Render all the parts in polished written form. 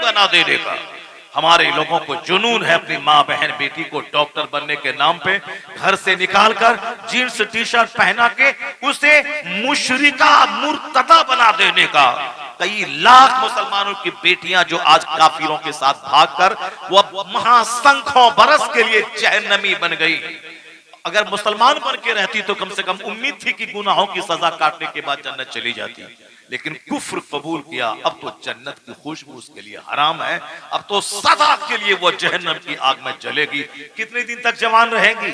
बना देने का। हमारे लोगों को जुनून है अपनी माँ बहन बेटी को डॉक्टर बनने के नाम पे घर से निकालकर जीन्स टी शर्ट पहना के उसे मुशरिका मुर्तदा बना देने का। कई लाख मुसलमानों की बेटियां जो आज काफिरों के साथ भागकर वो महासंख्यों बरस के लिए जहन्नमी बन गई। अगर मुसलमान बन के रहती तो कम से कम उम्मीद थी कि गुनाहों की सजा काटने के बाद जन्नत चली जाती, लेकिन कुफ्र कबूल किया, अब तो जन्नत की खुशबू उसके लिए हराम है, अब तो सदा के लिए वो जहन्नम की आग में जलेगी। कितने दिन तक जवान रहेगी,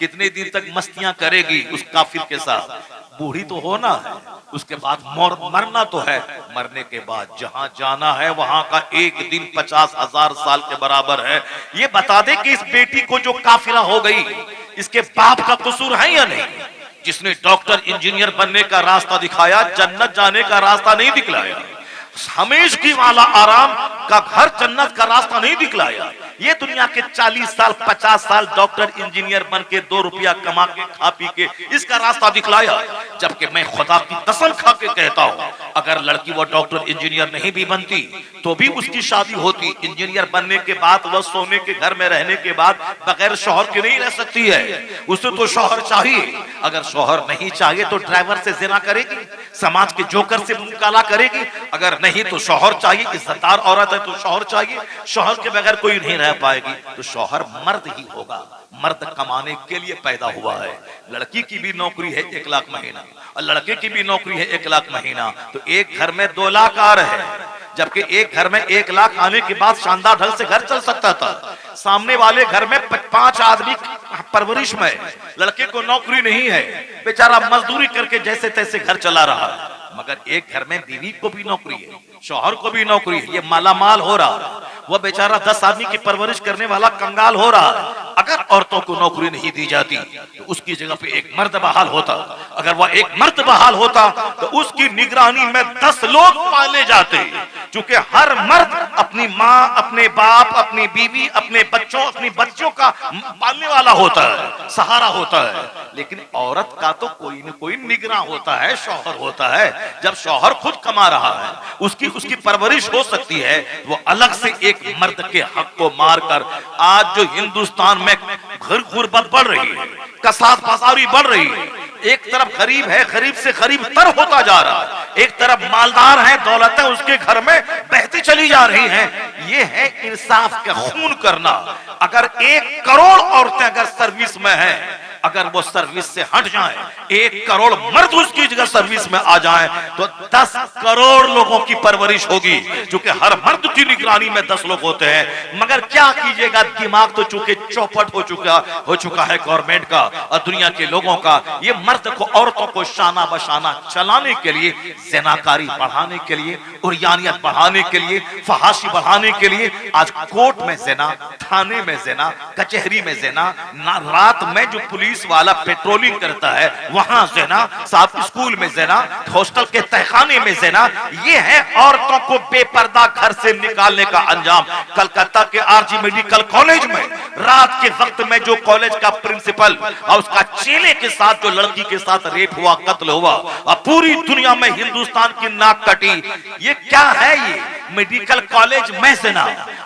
कितने दिन तक मस्तियां करेगी उस काफिर के साथ। बूढ़ी तो होना है, उसके बाद मरना तो है, मरने के बाद जहां जाना है वहां का एक दिन 50,000 साल के बराबर है। ये बता दे कि इस बेटी को जो काफिरा हो गई इसके बाप का कसूर है या नहीं? जिसने डॉक्टर इंजीनियर बनने का रास्ता दिखाया, जन्नत जाने का रास्ता नहीं दिखलाया। हमेश की वाला आराम का घर जन्नत का रास्ता नहीं दिखलाया। ये दुनिया के 40 साल 50 साल डॉक्टर इंजीनियर बन के 2 रुपया कमा के खा पी के इसका रास्ता दिखलाया। जबकि मैं खुदा की कसम खा के कहता हूँ, अगर लड़की वो डॉक्टर इंजीनियर नहीं भी बनती तो भी उसकी शादी होती। इंजीनियर बनने के बाद वह सोने के घर में रहने के बाद बगैर शौहर के नहीं रह सकती है, उसे तो शौहर चाहिए। अगर शौहर नहीं चाहिए तो ड्राइवर से जिना करेगी, समाज के जोकर से मुंह काला करेगी। अगर नहीं तो शौहर चाहिए, इज्जतदार औरत है तो शौहर चाहिए, शौहर के बगैर कोई नहीं रह पाएगी। तो शौहर मर्द ही होगा, मर्द कमाने के लिए पैदा हुआ है। लड़की की भी नौकरी है 1 लाख महीना और लड़के की भी नौकरी है 1 लाख महीना। तो एक घर में 2 लाख आ रहे हैं, जबकि एक घर में 1 लाख आने के बाद शानदार ढंग से घर चल सकता था। सामने वाले घर में 5 आदमी परवरिश में, लड़के को नौकरी नहीं है, बेचारा मजदूरी करके जैसे तैसे घर चला रहा है। मगर एक घर में बीवी को भी नौकरी है, शौहर को भी नौकरी है, ये मालामाल हो रहा है। वह बेचारा 10 आदमी की परवरिश करने वाला कंगाल हो रहा है। अगर औरतों को नौकरी नहीं दी जाती तो उसकी जगह पे एक मर्द बहाल होता। अगर वह एक मर्द बहाल होता तो उसकी निगरानी में 10 लोग पाले जाते। क्योंकि हर मर्द अपनी माँ, अपने बाप, अपनी बीवी, अपने बच्चों, अपनी बच्चों का पालने वाला होता है, सहारा होता है। लेकिन औरत का तो कोई न कोई निगरान होता है, शौहर होता है। जब शौहर खुद कमा रहा है, उसकी परवरिश हो सकती है, वो अलग से एक मर्द के हक को मारकर आज जो हिंदुस्तान में गुर्बत बढ़ रही है, कसाद बाजारी बढ़ रही है, एक तरफ गरीब है, गरीब से गरीब तर होता जा रहा है, एक तरफ मालदार है, दौलतें उसके घर में बहती चली जा रही हैं। ये है इंसाफ का खून करना। अगर 1 करोड़ औरतें अगर सर्विस में हैं, अगर वो सर्विस से हट जाएं, 1 करोड़ मर्द उसकी जगह सर्विस में आ जाएं, तो 10 करोड़ लोगों की परवरिश होगी। क्योंकि हर मर्द की निगरानी में 10 लोग होते हैं। मगर क्या कीजिएगा, दिमाग तो चूंकि चौपट हो चुका है गवर्नमेंट का और दुनिया के लोगों का। ये मर्द को, औरतों को शाना बशाना चलाने के लिए, ज़िनाकारी बढ़ाने के लिए, उरियानियत बढ़ाने के लिए, फहाशी बढ़ाने के लिए आज कोर्ट में ज़िना, थाने में ज़िना, कचहरी में ज़िना, रात में जो पुलिस वाला पेट्रोलिंग करता है वहां ज़िना, साहब स्कूल में ज़िना, हॉस्टल के तहखाने में ज़िना। ये है औरतों को बेपर्दा घर से निकालने का अंजाम। कलकत्ता के आरजी मेडिकल कॉलेज में रात के वक्त में जो कॉलेज का प्रिंसिपल और उसका चेले के साथ जो लड़की के साथ रेप हुआ, कत्ल हुआ, और पूरी दुनिया में हिंदुस्तान की नाक कटी। ये क्या है? ये मेडिकल कॉलेज में ज़िना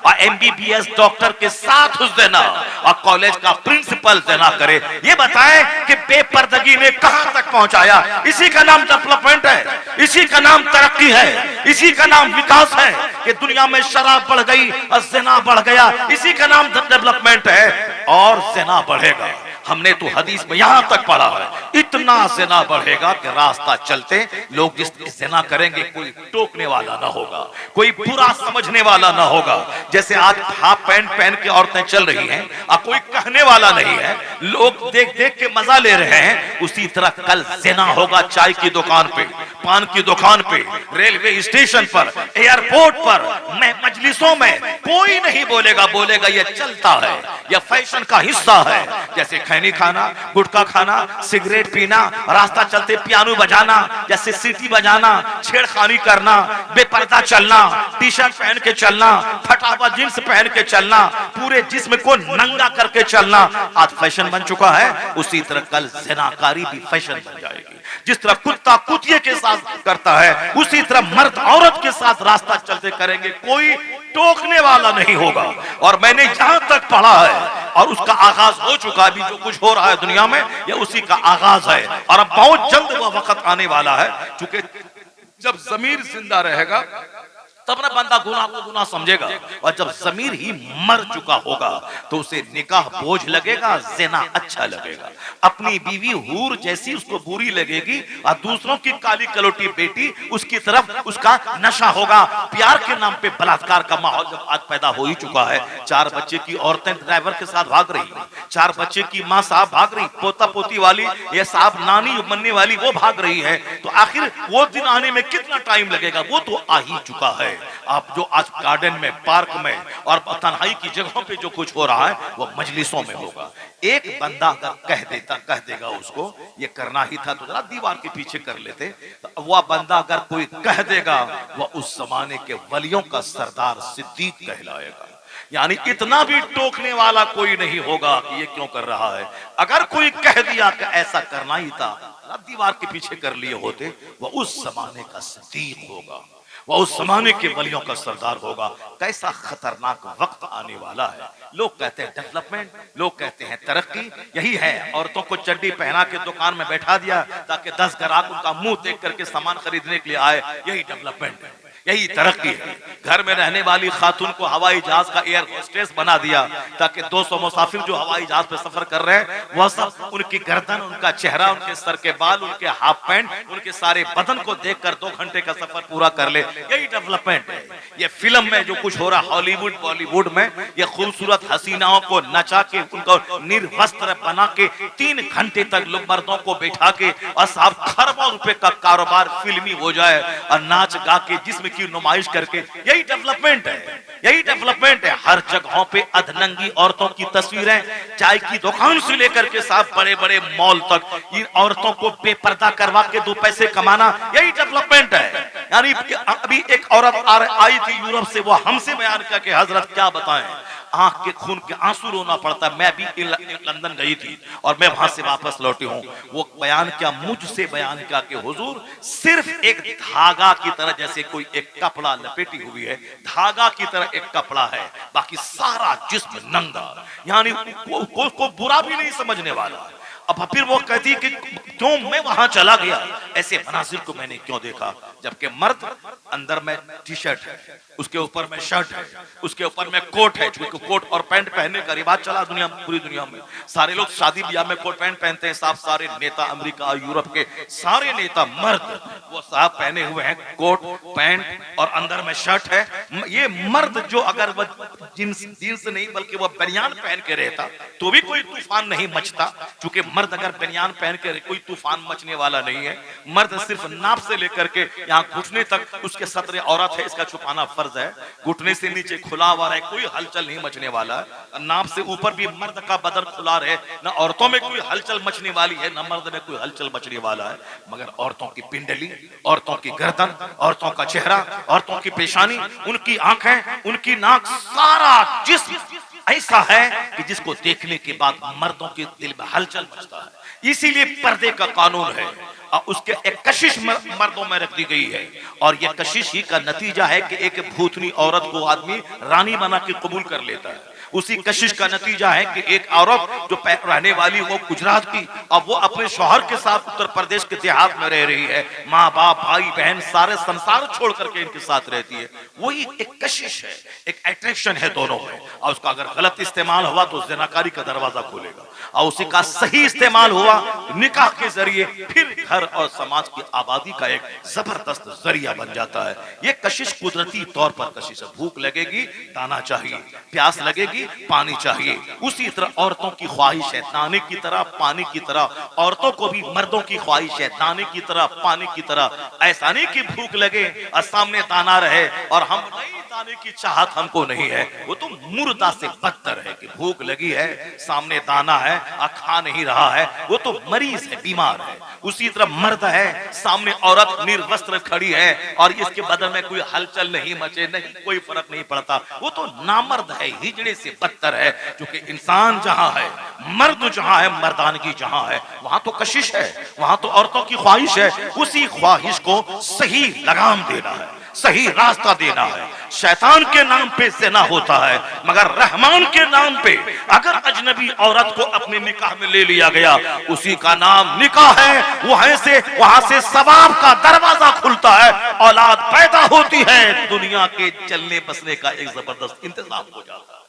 और MBBS डॉक्टर के साथ ज़िना और कॉलेज का प्रिंसिपल ज़िना करे। ये बताएं कि बेपर्दगी ने कहां तक पहुंचाया। इसी का नाम डेवलपमेंट है, इसी का नाम तरक्की है, इसी का नाम विकास है कि दुनिया में शराब बढ़ गई और ज़िना बढ़ गया। इसी का नाम डेवलपमेंट है और ज़िना बढ़ेगा। हमने तो हदीस में यहां तक पढ़ा है, इतना ज़िना बढ़ेगा कि रास्ता चलते लोग जिस ज़िना करेंगे कोई टोकने वाला ना होगा, कोई बुरा समझने वाला ना होगा। जैसे आज हाफ पैंट पहन के औरतें चल रही हैं और कोई कहने वाला नहीं है, लोग देख देख के मजा ले रहे हैं, उसी तरह कल ज़िना होगा चाय की दुकान पे, पान की दुकान पे, रेलवे स्टेशन पर, एयरपोर्ट पर, मजलिसों में। कोई नहीं बोलेगा ये चलता है, यह फैशन का हिस्सा है। जैसे खैनी खाना, गुटखा खाना, सिगरेट पीना, रास्ता चलते पियानो बजाना, जैसे सीटी बजाना, छेड़खानी करना, बेपर्दा चलना, टी शर्ट पहन के चलना, फटा हुआ जींस पहन के चलना, पूरे जिस्म को नंगा करके चलना आज फैशन बन चुका है। उसी तरह कल ज़िनाकारी भी फैशन बन जाएगी। जिस तरह कुत्ता कुतिये के साथ करता है, उसी तरह मर्द औरत के साथ रास्ता चलते करेंगे। कोई टोकने वाला नहीं होगा। और मैंने जहां तक पढ़ा है और उसका आगाज हो चुका, अभी जो कुछ हो रहा है दुनिया में ये उसी का आगाज है। और अब बहुत जल्द वह वक्त आने वाला है, क्योंकि जब ज़मीर जिंदा रहेगा तब ना बंदा गुनाह को गुनाह समझेगा, और जब ज़मीर ही मर चुका होगा तो उसे निकाह बोझ लगेगा, ज़िना अच्छा लगेगा, अपनी बीवी हूर जैसी उसको बुरी लगेगी, और दूसरों की काली कलोटी बेटी उसकी तरफ उसका नशा होगा। प्यार के नाम पे बलात्कार का माहौल जब आज पैदा हो ही चुका है, 4 बच्चे की औरतें ड्राइवर के साथ भाग रही है, 4 बच्चे की माँ साहब भाग रही, पोता पोती वाली ये साहब नानी बनने वाली वो भाग रही है, तो आखिर वो दिन आने में कितना टाइम लगेगा? वो तो आ ही चुका है। आप जो आज गार्डन में, पार्क में और तन्हाई की जगहों पे जो कुछ हो रहा है वो मजलिसों में होगा। एक बंदा अगर कह देगा उसको ये करना ही था तो जरा दीवार के पीछे कर लेते, तो वह बंदा अगर कोई कह देगा वह उस जमाने के वलियों का सरदार सिद्दीक कहलाएगा। यानी इतना भी टोकने वाला कोई नहीं होगा कि ये क्यों कर रहा है। अगर कोई कह दिया कि ऐसा करना ही था, दीवार के पीछे कर लिए होते, वह उस जमाने का सिद्दीक होगा, वह उस जमाने के वलियों का सरदार होगा। कैसा खतरनाक वक्त आने वाला है। लोग कहते हैं डेवलपमेंट, लोग कहते हैं तरक्की, यही है। औरतों को चड्डी पहना के दुकान में बैठा दिया ताकि 10 ग्राहक उनका मुंह देख करके सामान खरीदने के लिए आए, यही डेवलपमेंट है, यही तरक्की है। घर में रहने वाली खातून को हवाई जहाज का एयर होस्टेस बना दिया ताकि 200 मुसाफिर जो हवाई जहाज पे सफर कर रहे हैं वह सब उनकी गर्दन, उनका चेहरा, उनके सर के बाल, उनके हाफ पैंट, उनके सारे बदन को देखकर 2 घंटे का सफर पूरा कर ले, यही डेवलपमेंट है। ये फिल्म में जो कुछ हो रहा हॉलीवुड बॉलीवुड में, ये खूबसूरत हसीनाओं को नचा के उनको निर्वस्त्र बना के 3 घंटे तक लोग मर्दों को बैठा के और साहब खरबों रुपए का कारोबार फिल्मी हो जाए और नाच गा के जिसमें की नुमाइश करके, यही डेवलपमेंट है, यही डेवलपमेंट है। हर जगहों पे अधनंगी औरतों की तस्वीरें, चाय की दुकान से लेकर के साहब बड़े बड़े मॉल तक इन औरतों को बेपर्दा करवा के 2 पैसे कमाना, यही डेवलपमेंट है। यानी अभी एक औरत आई थी यूरोप से, वो हमसे बयान किया कि हजरत क्या बताएं, आंख के खून के आंसू रोना पड़ता। मैं भी लंदन गई थी और मैं वहां से वापस लौटी हूँ। वो बयान क्या, मुझसे बयान किया कि हुजूर सिर्फ एक धागा की तरह, जैसे कोई एक कपड़ा लपेटी हुई है, धागा की तरह एक कपड़ा है, बाकी सारा जिस्म नंगा। यानी को बुरा भी नहीं समझने वाला। अब फिर वो कहती है कि क्यों मैं वहां चला गया, ऐसे मनाजिर को मैंने क्यों देखा, जबकि मर्द अंदर में टी शर्ट है, उसके ऊपर में शर्ट है, उसके ऊपर में कोट है, क्योंकि कोट और पैंट पहनने का रिवाज चला दुनिया, पूरी दुनिया में। सारे लोग शादी ब्याह में कोट पैंट पहनते हैं, साहब सारे नेता अमेरिका यूरोप के सारे नेता मर्द वो साहब पहने हुए हैं कोट पैंट और अंदर में शर्ट है। ये मर्द जो अगर वह जींस नहीं बल्कि वह बनियान पहन के रहता तो भी कोई तूफान नहीं मचता, क्योंकि मर्द अगर बनियान पहन के कोई तूफान मचने वाला नहीं है। मर्द सिर्फ नाप से लेकर के यहाँ घुटने तक उसके सतरे औरत है, इसका छुपाना फर्ज है। घुटने से नीचे खुला हुआ रहे, कोई हलचल नहीं मचने वाला है। नाप से ऊपर भी मर्द का बदन खुला रहे, न औरतों में कोई हलचल मचने वाली है, न मर्द में कोई हलचल मचने वाला है। मगर औरतों की पिंडली, औरतों की गर्दन, औरतों का चेहरा, औरतों की पेशानी, उनकी आंखें, उनकी नाक, सारा जिस्म ऐसा है कि जिसको देखने के बाद मर्दों के दिल में हलचल मचता है। इसीलिए पर्दे का कानून है और उसके एक कशिश मर्दों में रख दी गई है। और यह कशिश ही का नतीजा है कि एक भूतनी औरत को आदमी रानी बना के कबूल कर लेता है। उसी कशिश का नतीजा है कि एक औरत जो रहने वाली वो गुजरात की, अब वो अपने शौहर के साथ उत्तर प्रदेश के देहात में रह रही है, माँ बाप भाई बहन सारे संसार छोड़ करके इनके साथ रहती है। वही एक कशिश है, एक अट्रैक्शन है दोनों में। और उसका अगर गलत इस्तेमाल हुआ तो ज़िनाकारी का दरवाजा खोलेगा, और उसी का सही इस्तेमाल हुआ निकाह के जरिए फिर घर और समाज की आबादी का एक जबरदस्त जरिया बन जाता है। ये कशिश कुदरती तौर पर कशिश है। भूख लगेगी दाना चाहिए, प्यास लगेगी पानी चाहिए। उसी तरह औरतों की ख्वाहिश है दाने की तरह, पानी की तरह। औरतों को भी मर्दों की ख्वाहिश है दाने की तरह, पानी की तरह। ऐसा नहीं कि भूख लगे और सामने दाना रहे और हम नहीं, दाने की चाहत हमको नहीं है। वो तो मुर्दा से बदतर है कि भूख लगी है, सामने दाना है और खा नहीं रहा है, वो तो मरीज है, बीमार है। उसी तरह मर्द है, सामने औरत निर्वस्त्र खड़ी है और इसके बदन में कोई हलचल नहीं मचे, नहीं कोई फर्क नहीं पड़ता, वो तो नामर्द है, हिजड़े से बदतर है। क्योंकि इंसान जहां है, मर्द जहां है, मर्दानगी जहां है, वहां तो कशिश है, वहां तो औरतों की ख्वाहिश है। उसी ख्वाहिश को सही लगाम देना है, सही रास्ता देना है। शैतान के नाम पे ज़िना होता है, मगर रहमान के नाम पे अगर अजनबी औरत को अपने निकाह में ले लिया गया, उसी का नाम निकाह है। वहां से सवाब का दरवाजा खुलता है, औलाद पैदा होती है, दुनिया के चलने बसने का एक जबरदस्त इंतजाम हो जाता है।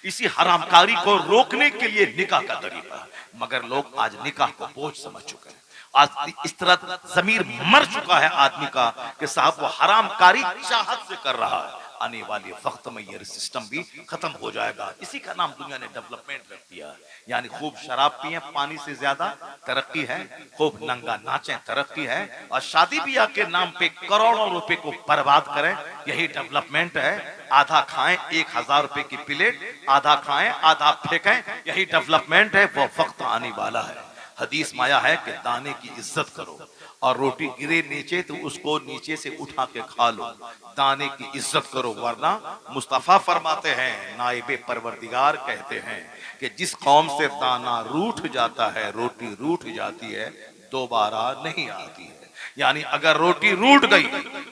इसी हरामकारी को रोकने के लिए निकाह का तरीका, मगर लोग आज निकाह को बोझ समझ चुके हैं। आज इस तरह जमीर मर चुका है आदमी का कि साहब वो हरामकारी चाहत से कर रहा है। आने वाले वक्त में ये सिस्टम भी खत्म हो जाएगा। इसी का नाम दुनिया ने डेवलपमेंट रख दिया है। यानी खूब शराब पिए पानी से ज्यादा तरक्की है, खूब नंगा नाचें तरक्की है, और शादी ब्याह के नाम पे करोड़ों रुपए को बर्बाद करें, यही डेवलपमेंट है। आधा खाएं 1000 रुपए की प्लेट, आधा खाएं आधा फेंकें, यही डेवलपमेंट है। वो वक्त आने वाला है। हदीस माया है कि दाने की इज्जत करो, और रोटी गिरे नीचे तो उसको नीचे से उठा के खा लो। दाने की इज्जत करो, वरना मुस्तफा फरमाते हैं, नाइबे परवरदिगार कहते हैं कि जिस कौम से दाना रूठ जाता है, रोटी रूठ जाती है, दोबारा नहीं आती है। यानी अगर रोटी रूठ गई,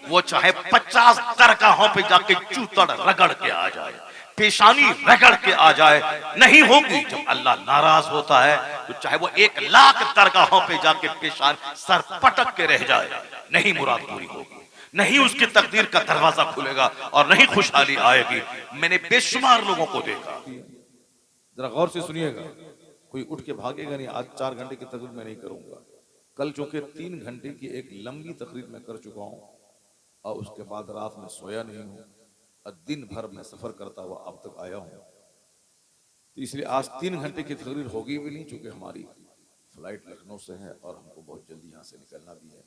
वो चाहे 50 दरगाहों पे जाके चूतड़ रगड़ के आ जाए, पेशानी रगड़ के आ जाए, नहीं होगी। जब अल्लाह नाराज होता है तो चाहे वो 1,00,000 दरगाहों पे जाके पेशान सर पटक के रह जाए, नहीं मुराद पूरी होगी, नहीं उसकी तकदीर का दरवाजा खुलेगा और नहीं खुशहाली आएगी। मैंने बेशुमार लोगों को देखा। जरा गौर से सुनिएगा, कोई उठ के भागेगा नहीं। आज 4 घंटे की तकरीर मैं नहीं करूंगा। कल चूंकि 3 घंटे की एक लंबी तकरीर मैं कर चुका हूं, और उसके बाद रात में सोया नहीं हूं, और दिन भर मैं सफर करता हुआ अब तक आया हूं। तो इसलिए आज 3 घंटे की तकरीर होगी भी नहीं, चूंकि हमारी फ्लाइट लखनऊ से है और हमको बहुत जल्दी यहाँ से निकलना भी है।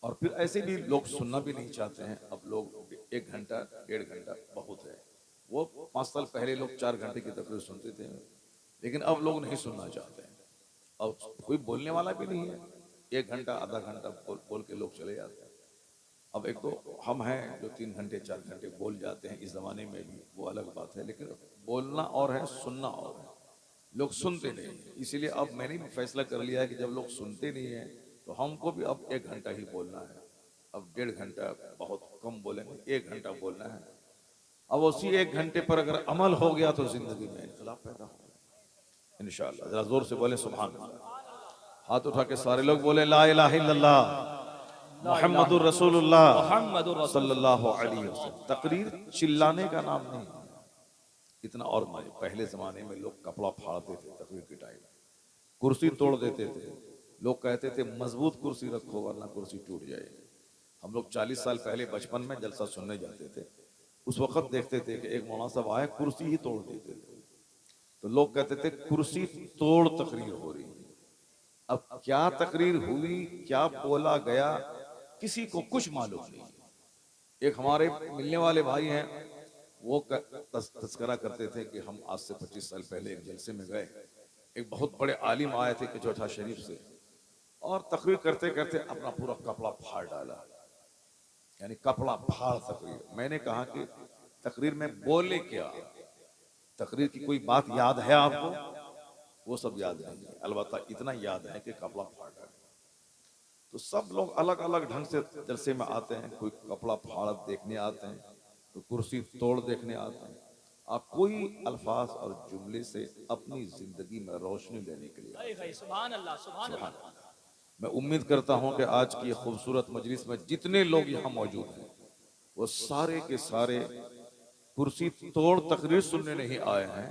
और फिर ऐसे भी लोग सुनना भी नहीं चाहते हैं। अब लोग 1 घंटा 1.5 घंटा बहुत है। वो 5 साल पहले लोग 4 घंटे की तकरीर सुनते थे, लेकिन अब लोग नहीं सुनना चाहते हैं। अब कोई बोलने वाला भी नहीं है। 1 घंटा आधा घंटा बोल के लोग चले जाते हैं। अब एक तो हम हैं जो 3 घंटे 4 घंटे बोल जाते हैं, इस जमाने में भी, वो अलग बात है। लेकिन बोलना और है, सुनना और है। लोग सुनते नहीं, इसीलिए अब मैंने भी फैसला कर लिया है कि जब लोग सुनते नहीं है तो हमको भी अब 1 घंटा ही बोलना है। अब 1.5 घंटा बहुत कम बोलेंगे, 1 घंटा बोलना है। अब उसी 1 घंटे पर अगर अमल हो गया तो जिंदगी में इनकलाब पैदा होगा इंशाअल्लाह। जरा जोर से बोले सुभान अल्लाह। हाथ उठा के सारे लोग बोले ला इलाहा इल्लल्लाह मुहम्मदुर रसूलुल्लाह सल्लल्लाहु अलैहि वसल्लम। तकरीर चिल्लाने का नाम नहीं है इतना। और पहले जमाने में लोग कपड़ा फाड़ते थे तकरीर के टाइम, कुर्सी तोड़ देते थे। लोग कहते थे मजबूत कुर्सी रखो वरना कुर्सी टूट जाएगी। हम लोग 40 साल पहले बचपन में जलसा सुनने जाते थे, उस वक्त देखते थे कि एक मौलाना साहब आए, कुर्सी ही तोड़ देते थे। तो लोग कहते थे कुर्सी तोड़ तकरीर हो रही है। अब क्या तकरीर हुई, क्या बोला गया, किसी को कुछ मालूम नहीं। एक हमारे मिलने वाले भाई हैं, वो तस्करा करते थे कि हम आज से 25 साल पहले एक जलसे में गए, एक बहुत बड़े आलिम आए थे कि चौथा शरीफ से, और तकरीर करते करते अपना पूरा कपड़ा फाड़ डाला। यानी कपड़ा फाड़ तकरीर। मैंने कहा कि तकरीर में बोले क्या, तकरीर की कोई बात याद है आपको? वो सब याद नहीं है, अलबत्ता इतना याद है कि कपड़ा फाड़ डाला। तो सब लोग अलग अलग ढंग से जलसे में आते हैं। कोई कपड़ा फाड़ देखने आते हैं, तो कुर्सी तोड़ देखने आते हैं। आप कोई अल्फाज और जुमले से अपनी जिंदगी में रोशनी लेने के लिए। सुभान अल्लाह, सुभान अल्लाह। मैं उम्मीद करता हूं कि आज की खूबसूरत मजलिस में जितने लोग यहाँ मौजूद हैं, वो सारे के सारे कुर्सी तोड़ तकरीर सुनने नहीं आए हैं,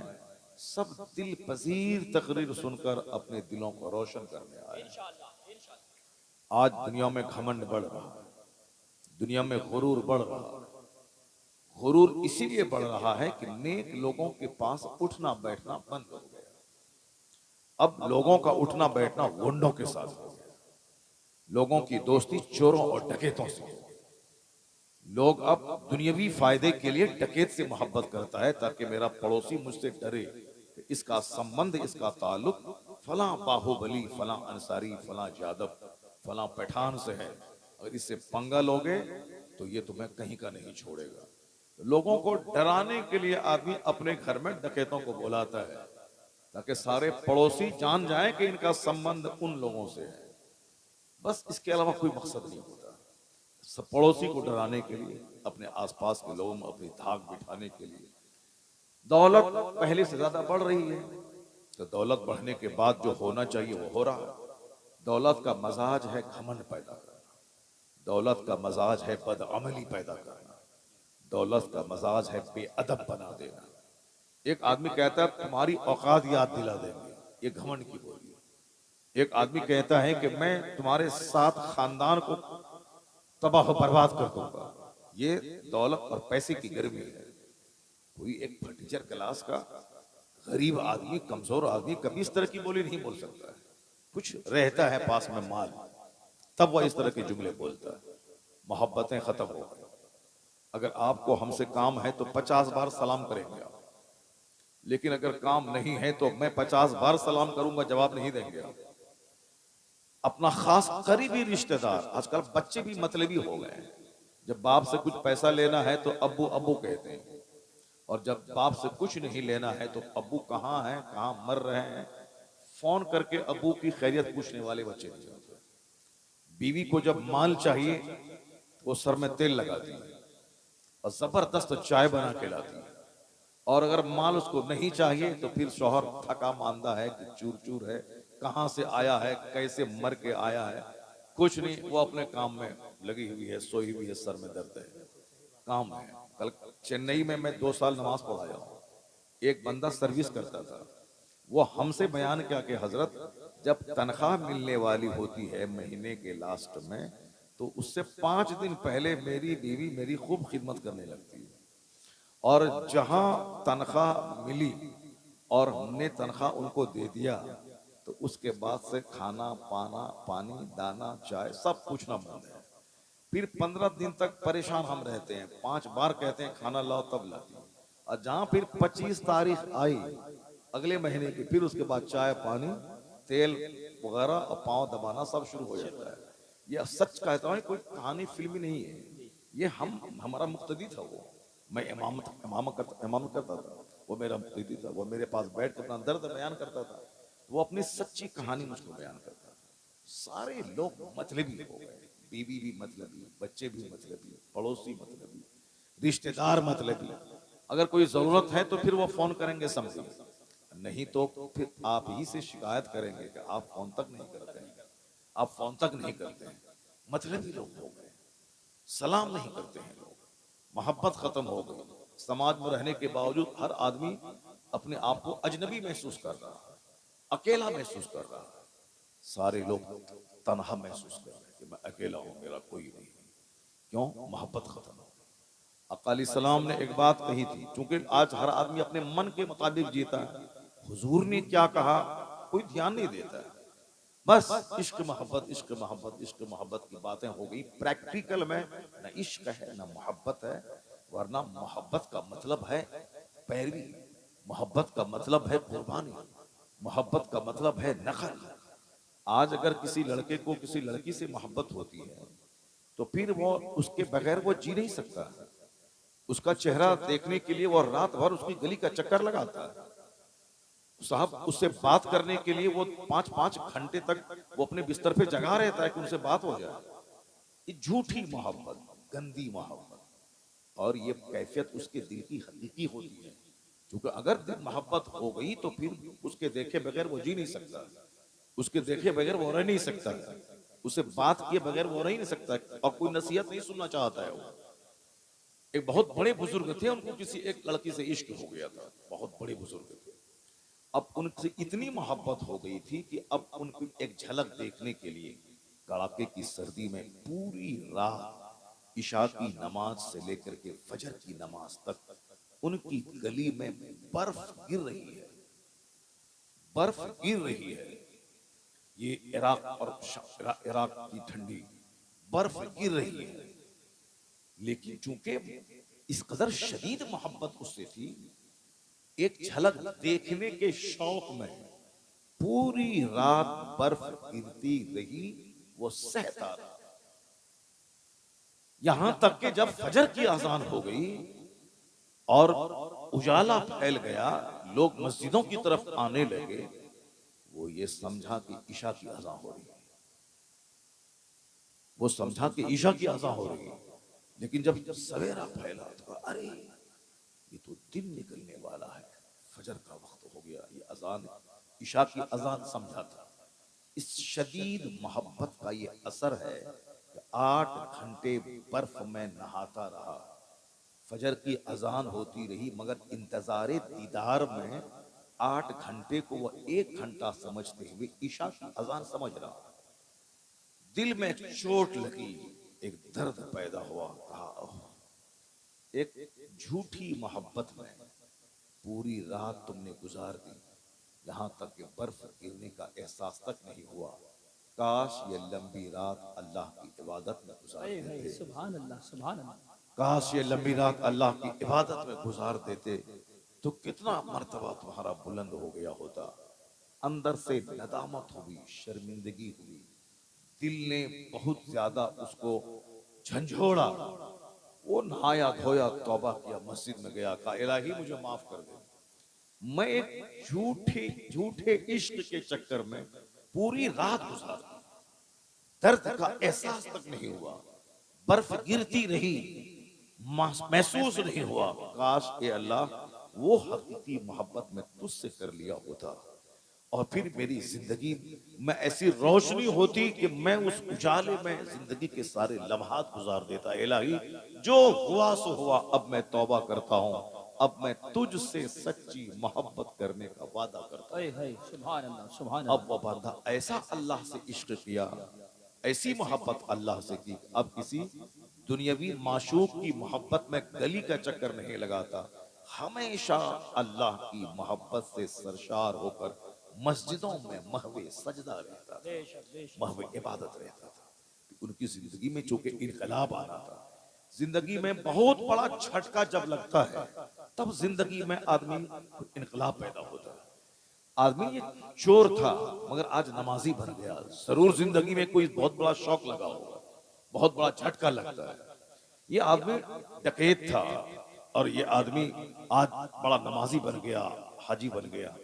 सब दिल पजीर तकरीर सुनकर अपने दिलों को रोशन करने आए हैं। आज दुनिया में घमंड बढ़ रहा है, दुनिया में गुरूर बढ़ रहा है। गुरूर इसीलिए बढ़ रहा है कि नेक लोगों के पास उठना बैठना बंद हो गया। अब लोगों का उठना बैठना गुंडों के साथ हो गया। लोगों की दोस्ती चोरों और डकैतों से। लोग अब दुनियावी फायदे के लिए डकैत से मोहब्बत करता है, ताकि मेरा पड़ोसी मुझसे डरे, इसका संबंध, इसका ताल्लुक फलां बाहुबली, फलां अंसारी, फलां यादव, फलां पठान से है। अगर इससे पंगा लोगे तो ये तुम्हें कहीं का नहीं छोड़ेगा। लोगों को डराने के लिए आदमी अपने घर में डकैतों को बुलाता है, ताकि सारे पड़ोसी जान जाएं कि इनका संबंध उन लोगों से है। बस इसके अलावा कोई मकसद नहीं होता। सब पड़ोसी को डराने के लिए, अपने आसपास के लोगों में अपनी धाक बिठाने के लिए। दौलत पहले से ज्यादा बढ़ रही है, तो दौलत बढ़ने के बाद जो होना चाहिए वो हो रहा है। दौलत का मजाज है घमंड पैदा करना, दौलत का मजाज है बदअमली पैदा करना, दौलत का मजाज है बेअदब बना देना। एक आदमी कहता है तुम्हारी औकात याद दिला देंगे, ये घमंड की बोली है। एक आदमी कहता है कि मैं तुम्हारे साथ खानदान को तबाह बर्बाद कर दूंगा, ये दौलत और पैसे की गर्मी है। कोई एक फर्नीचर क्लास का गरीब आदमी, कमजोर आदमी कभी इस तरह की बोली नहीं बोल सकता है। कुछ रहता है पास में माल, तब वह इस तरह के जुमले बोलता है। मोहब्बतें खत्म हो गई। अगर आपको हमसे काम है तो 50 बार सलाम करेंगे आप, लेकिन अगर काम नहीं है तो मैं 50 बार सलाम करूंगा, जवाब नहीं देंगे आप। अपना खास करीबी रिश्तेदार, आजकल बच्चे भी मतलबी हो गए हैं। जब बाप से कुछ पैसा लेना है तो अब्बू अब्बू कहते हैं, और जब बाप से कुछ नहीं लेना है तो अब्बू कहाँ हैं, कहाँ मर रहे हैं, फोन करके अब्बू की खैरियत पूछने वाले बच्चे नहीं होते। बीवी को जब माल चाहिए वो सर में तेल लगाती है और जबरदस्त चाय बना के लाती है, और अगर माल उसको नहीं चाहिए तो फिर शौहर थका मांदा है कि चूर चूर है, कहाँ से आया है, कैसे मर के आया है, कुछ नहीं, वो अपने काम में लगी हुई है, सोई हुई है, सर में दर्द है, काम है। कल चेन्नई में मैं 2 साल नमाज पढ़ाया हूँ। एक बंदा सर्विस करता था, वो हमसे बयान किया कि हजरत जब तनख्वाह मिलने वाली होती है महीने के लास्ट में, तो उससे 5 दिन पहले मेरी बीवी मेरी खूब खिदमत करने लगती है, और जहां तनख्वाह मिली और हमने तनख्वाह उनको दे दिया तो उसके बाद से खाना पाना, पानी, दाना, चाय सब पूछना बंद है। फिर 15 दिन तक परेशान हम रहते हैं, 5 बार कहते हैं खाना लाओ तब लाती है, और जहां फिर 25 तारीख आई अगले महीने की, फिर उसके बाद चाय पानी, तेल वगैरह और पांव दबाना सब शुरू हो जाता है। यह सच कहता हूँ, कोई कहानी फिल्मी नहीं है, ये हमारा मुक्तदी था। वो मैं इमामत करता था, वो मेरा मुक्तदी था, वो मेरे पास बैठ कर अपना दर्द बयान करता था, वो अपनी सच्ची कहानी मुझको बयान करता था। सारे लोग मतलबी हो गए, बीवी भी मतलबी, बच्चे भी मतलबी, पड़ोसी मतलबी, रिश्तेदार मतलबी। अगर कोई जरूरत है तो फिर वो फोन करेंगे समझे, नहीं तो फिर आप ही से शिकायत करेंगे कि आप फोन तक नहीं करते हैं, आप फोन तक नहीं करते हैं। मतलबी लोग हो गए, सलाम नहीं करते हैं लोग, मोहब्बत खत्म हो गई। समाज में रहने के बावजूद हर आदमी अपने आप को अजनबी महसूस कर रहा है, अकेला महसूस कर रहा है। सारे लोग तन्हा महसूस कर रहे हैं कि मैं अकेला हूं, मेरा कोई नहीं। क्यों? मोहब्बत खत्म हो गई। आका अलैहिस्सलाम ने एक बात कही थी, क्योंकि आज हर आदमी अपने मन के मुताबिक जीता है। हुजूर ने क्या कहा कोई ध्यान नहीं देता है, बस इश्क मोहब्बत, इश्क मोहब्बत, इश्क मोहब्बत की बातें हो गई। प्रैक्टिकल में न इश्क है न मोहब्बत है, वरना मोहब्बत का मतलब है पैरवी, मोहब्बत का मतलब है कुर्बानी, मोहब्बत का मतलब है नखल। आज अगर किसी लड़के को किसी लड़की से मोहब्बत होती है तो फिर वो उसके बगैर वो जी नहीं सकता। उसका चेहरा देखने के लिए वो रात भर उसकी गली का चक्कर लगाता है साहब, उससे बात करने के लिए वो 5-5 घंटे तक वो अपने बिस्तर पे जगा रहता है कि उनसे बात हो जाए। ये झूठी मोहब्बत, गंदी मोहब्बत, और ये कैफियत उसके दिल की हकीकी होती है। क्योंकि अगर दिल मोहब्बत हो गई तो फिर उसके देखे बगैर वो जी नहीं सकता, उसके देखे बगैर वो रह नहीं सकता, उसे बात किए बगैर वो रह नहीं सकता, और कोई नसीहत नहीं सुनना चाहता है वो। एक बहुत बड़े बुजुर्ग थे, उनको किसी एक लड़की से इश्क हो गया था, बहुत बड़े बुजुर्ग थे। अब उनसे इतनी मोहब्बत हो गई थी कि अब उनको एक झलक देखने के लिए कड़ाके की सर्दी में पूरी रात इशा की नमाज से लेकर के फजर की नमाज तक उनकी गली में बर्फ गिर रही है, बर्फ गिर रही है। ये इराक और इराक की ठंडी, बर्फ गिर रही है, लेकिन चूंकि इस कदर शदीद मोहब्बत उससे थी, एक झलक देखने के शौक में पूरी रात बर्फ गिरती रही, वो सहता रहा। यहां तक कि जब फजर की अजान हो गई और उजाला फैल गया, लोग मस्जिदों की तरफ आने लगे, वो ये समझा कि इशा की अजान हो रही है। वो समझा कि ईशा की अज़ान हो रही है, लेकिन जब सवेरा फैला तो कहा, अरे ये तो दिन निकलने वाला है, फजर का वक्त हो गया। ये अजान ईशा की अजान समझा था। इस शदीद मोहब्बत का ये असर है कि 8 घंटे बर्फ में नहाता रहा, फजर की अजान होती रही, मगर इंतजारे दीदार में 8 घंटे को वह 1 घंटा समझते हुए ईशा की अजान समझ रहा। दिल में एक चोट लगी, एक दर्द पैदा हुआ। कहा, "ओह, एक झूठी मोहब्बत में पूरी रात तुमने गुजार दी, यहाँ तक कि बर्फ गिरने का एहसास तक नहीं हुआ। काश ये लंबी रात अल्लाह की इबादत में गुजार देते, सुभान अल्लाह, सुभान अल्लाह। काश ये लंबी रात अल्लाह की इबादत में गुजार देते तो कितना मर्तबा तुम्हारा बुलंद हो गया होता। अंदर से नदामत हुई, शर्मिंदगी हुई, दिल ने बहुत ज्यादा उसको झंझोड़ा। वो नहाया धोया, तौबा किया, मस्जिद में गया, कहा इलाही मुझे माफ कर दे, मैं एक झूठे झूठे इश्क के चक्कर में पूरी रात गुजार दी, दर्द का एहसास तक नहीं हुआ, बर्फ गिरती रही, महसूस नहीं हुआ। काश ए अल्लाह वो हकीकी मोहब्बत में तुझसे कर लिया होता, और फिर मेरी जिंदगी में ऐसी रोशनी होती कि मैं उस उजाले में जिंदगी के सारे लम्हात गुजार देता। इलाही जो हुआ सो हुआ, अब मैं तौबा करता हूँ, अब मैं तुझसे सच्ची मोहब्बत करने का वादा करता हूँ। सुभान अल्लाह, सुभान अब अल्लाह। वो बंदा ऐसा अल्लाह से इश्क किया, ऐसी मोहब्बत अल्लाह से की, अब किसी दुनियावी माशूक की मोहब्बत में गली का चक्कर नहीं लगाता, हमेशा अल्लाह की मोहब्बत से सरशार होकर मस्जिदों में महवे सजदा रहता था, महवे इबादत रहता था। उनकी जिंदगी में चूंकि इनकलाब आना था, जिंदगी में बहुत बड़ा झटका जब लगता है, तब जिंदगी में आदमी को इनकलाब पैदा होता है। आदमी ये चोर था मगर आज नमाजी बन गया, जरूर जिंदगी में कोई बहुत बड़ा शौक लगा होगा, बहुत बड़ा झटका लगता है। ये आदमी डकैत था और ये आदमी आज बड़ा नमाजी बन गया, हाजी बन गया।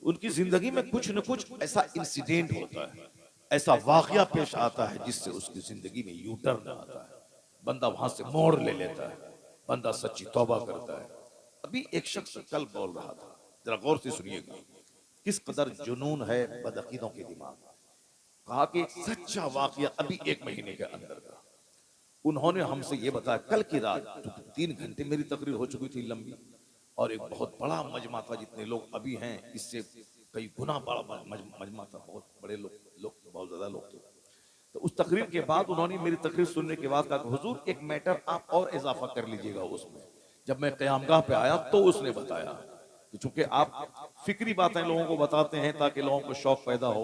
उनकी जिंदगी में कुछ न कुछ ऐसा इंसिडेंट होता है, ऐसा वाकया पेश आता है जिससे उसकी जिंदगी में यू टर्न आता है, बंदा वहां से मोड़ ले लेता है, बंदा सच्ची तौबा करता है। अभी एक शख्स कल बोल रहा था, जरा गौर से सुनिएगा, किस कदर जुनून है बदअकीदों के दिमाग। कहा कि एक सच्चा वाकया अभी 1 महीने के अंदर का। उन्होंने हमसे ये बताया, कल की रात 3 घंटे मेरी तकरीर हो चुकी थी लंबी, और एक बहुत बड़ा मजमा था, जितने लोग अभी हैं इससे कई गुना बड़ा मजमा था, बहुत बड़े लोग बहुत ज्यादा लोग थे। तो उस तकरीर के बाद उन्होंने मेरी तकरीर सुनने के बाद कहा, हुजूर एक मैटर आप और इजाफा कर लीजिएगा उसमें। जब मैं क़यामगाह पे आया तो उसने बताया कि चूंकि आप फिक्री बातें लोगों को बताते हैं ताकि लोगों को शौक पैदा हो,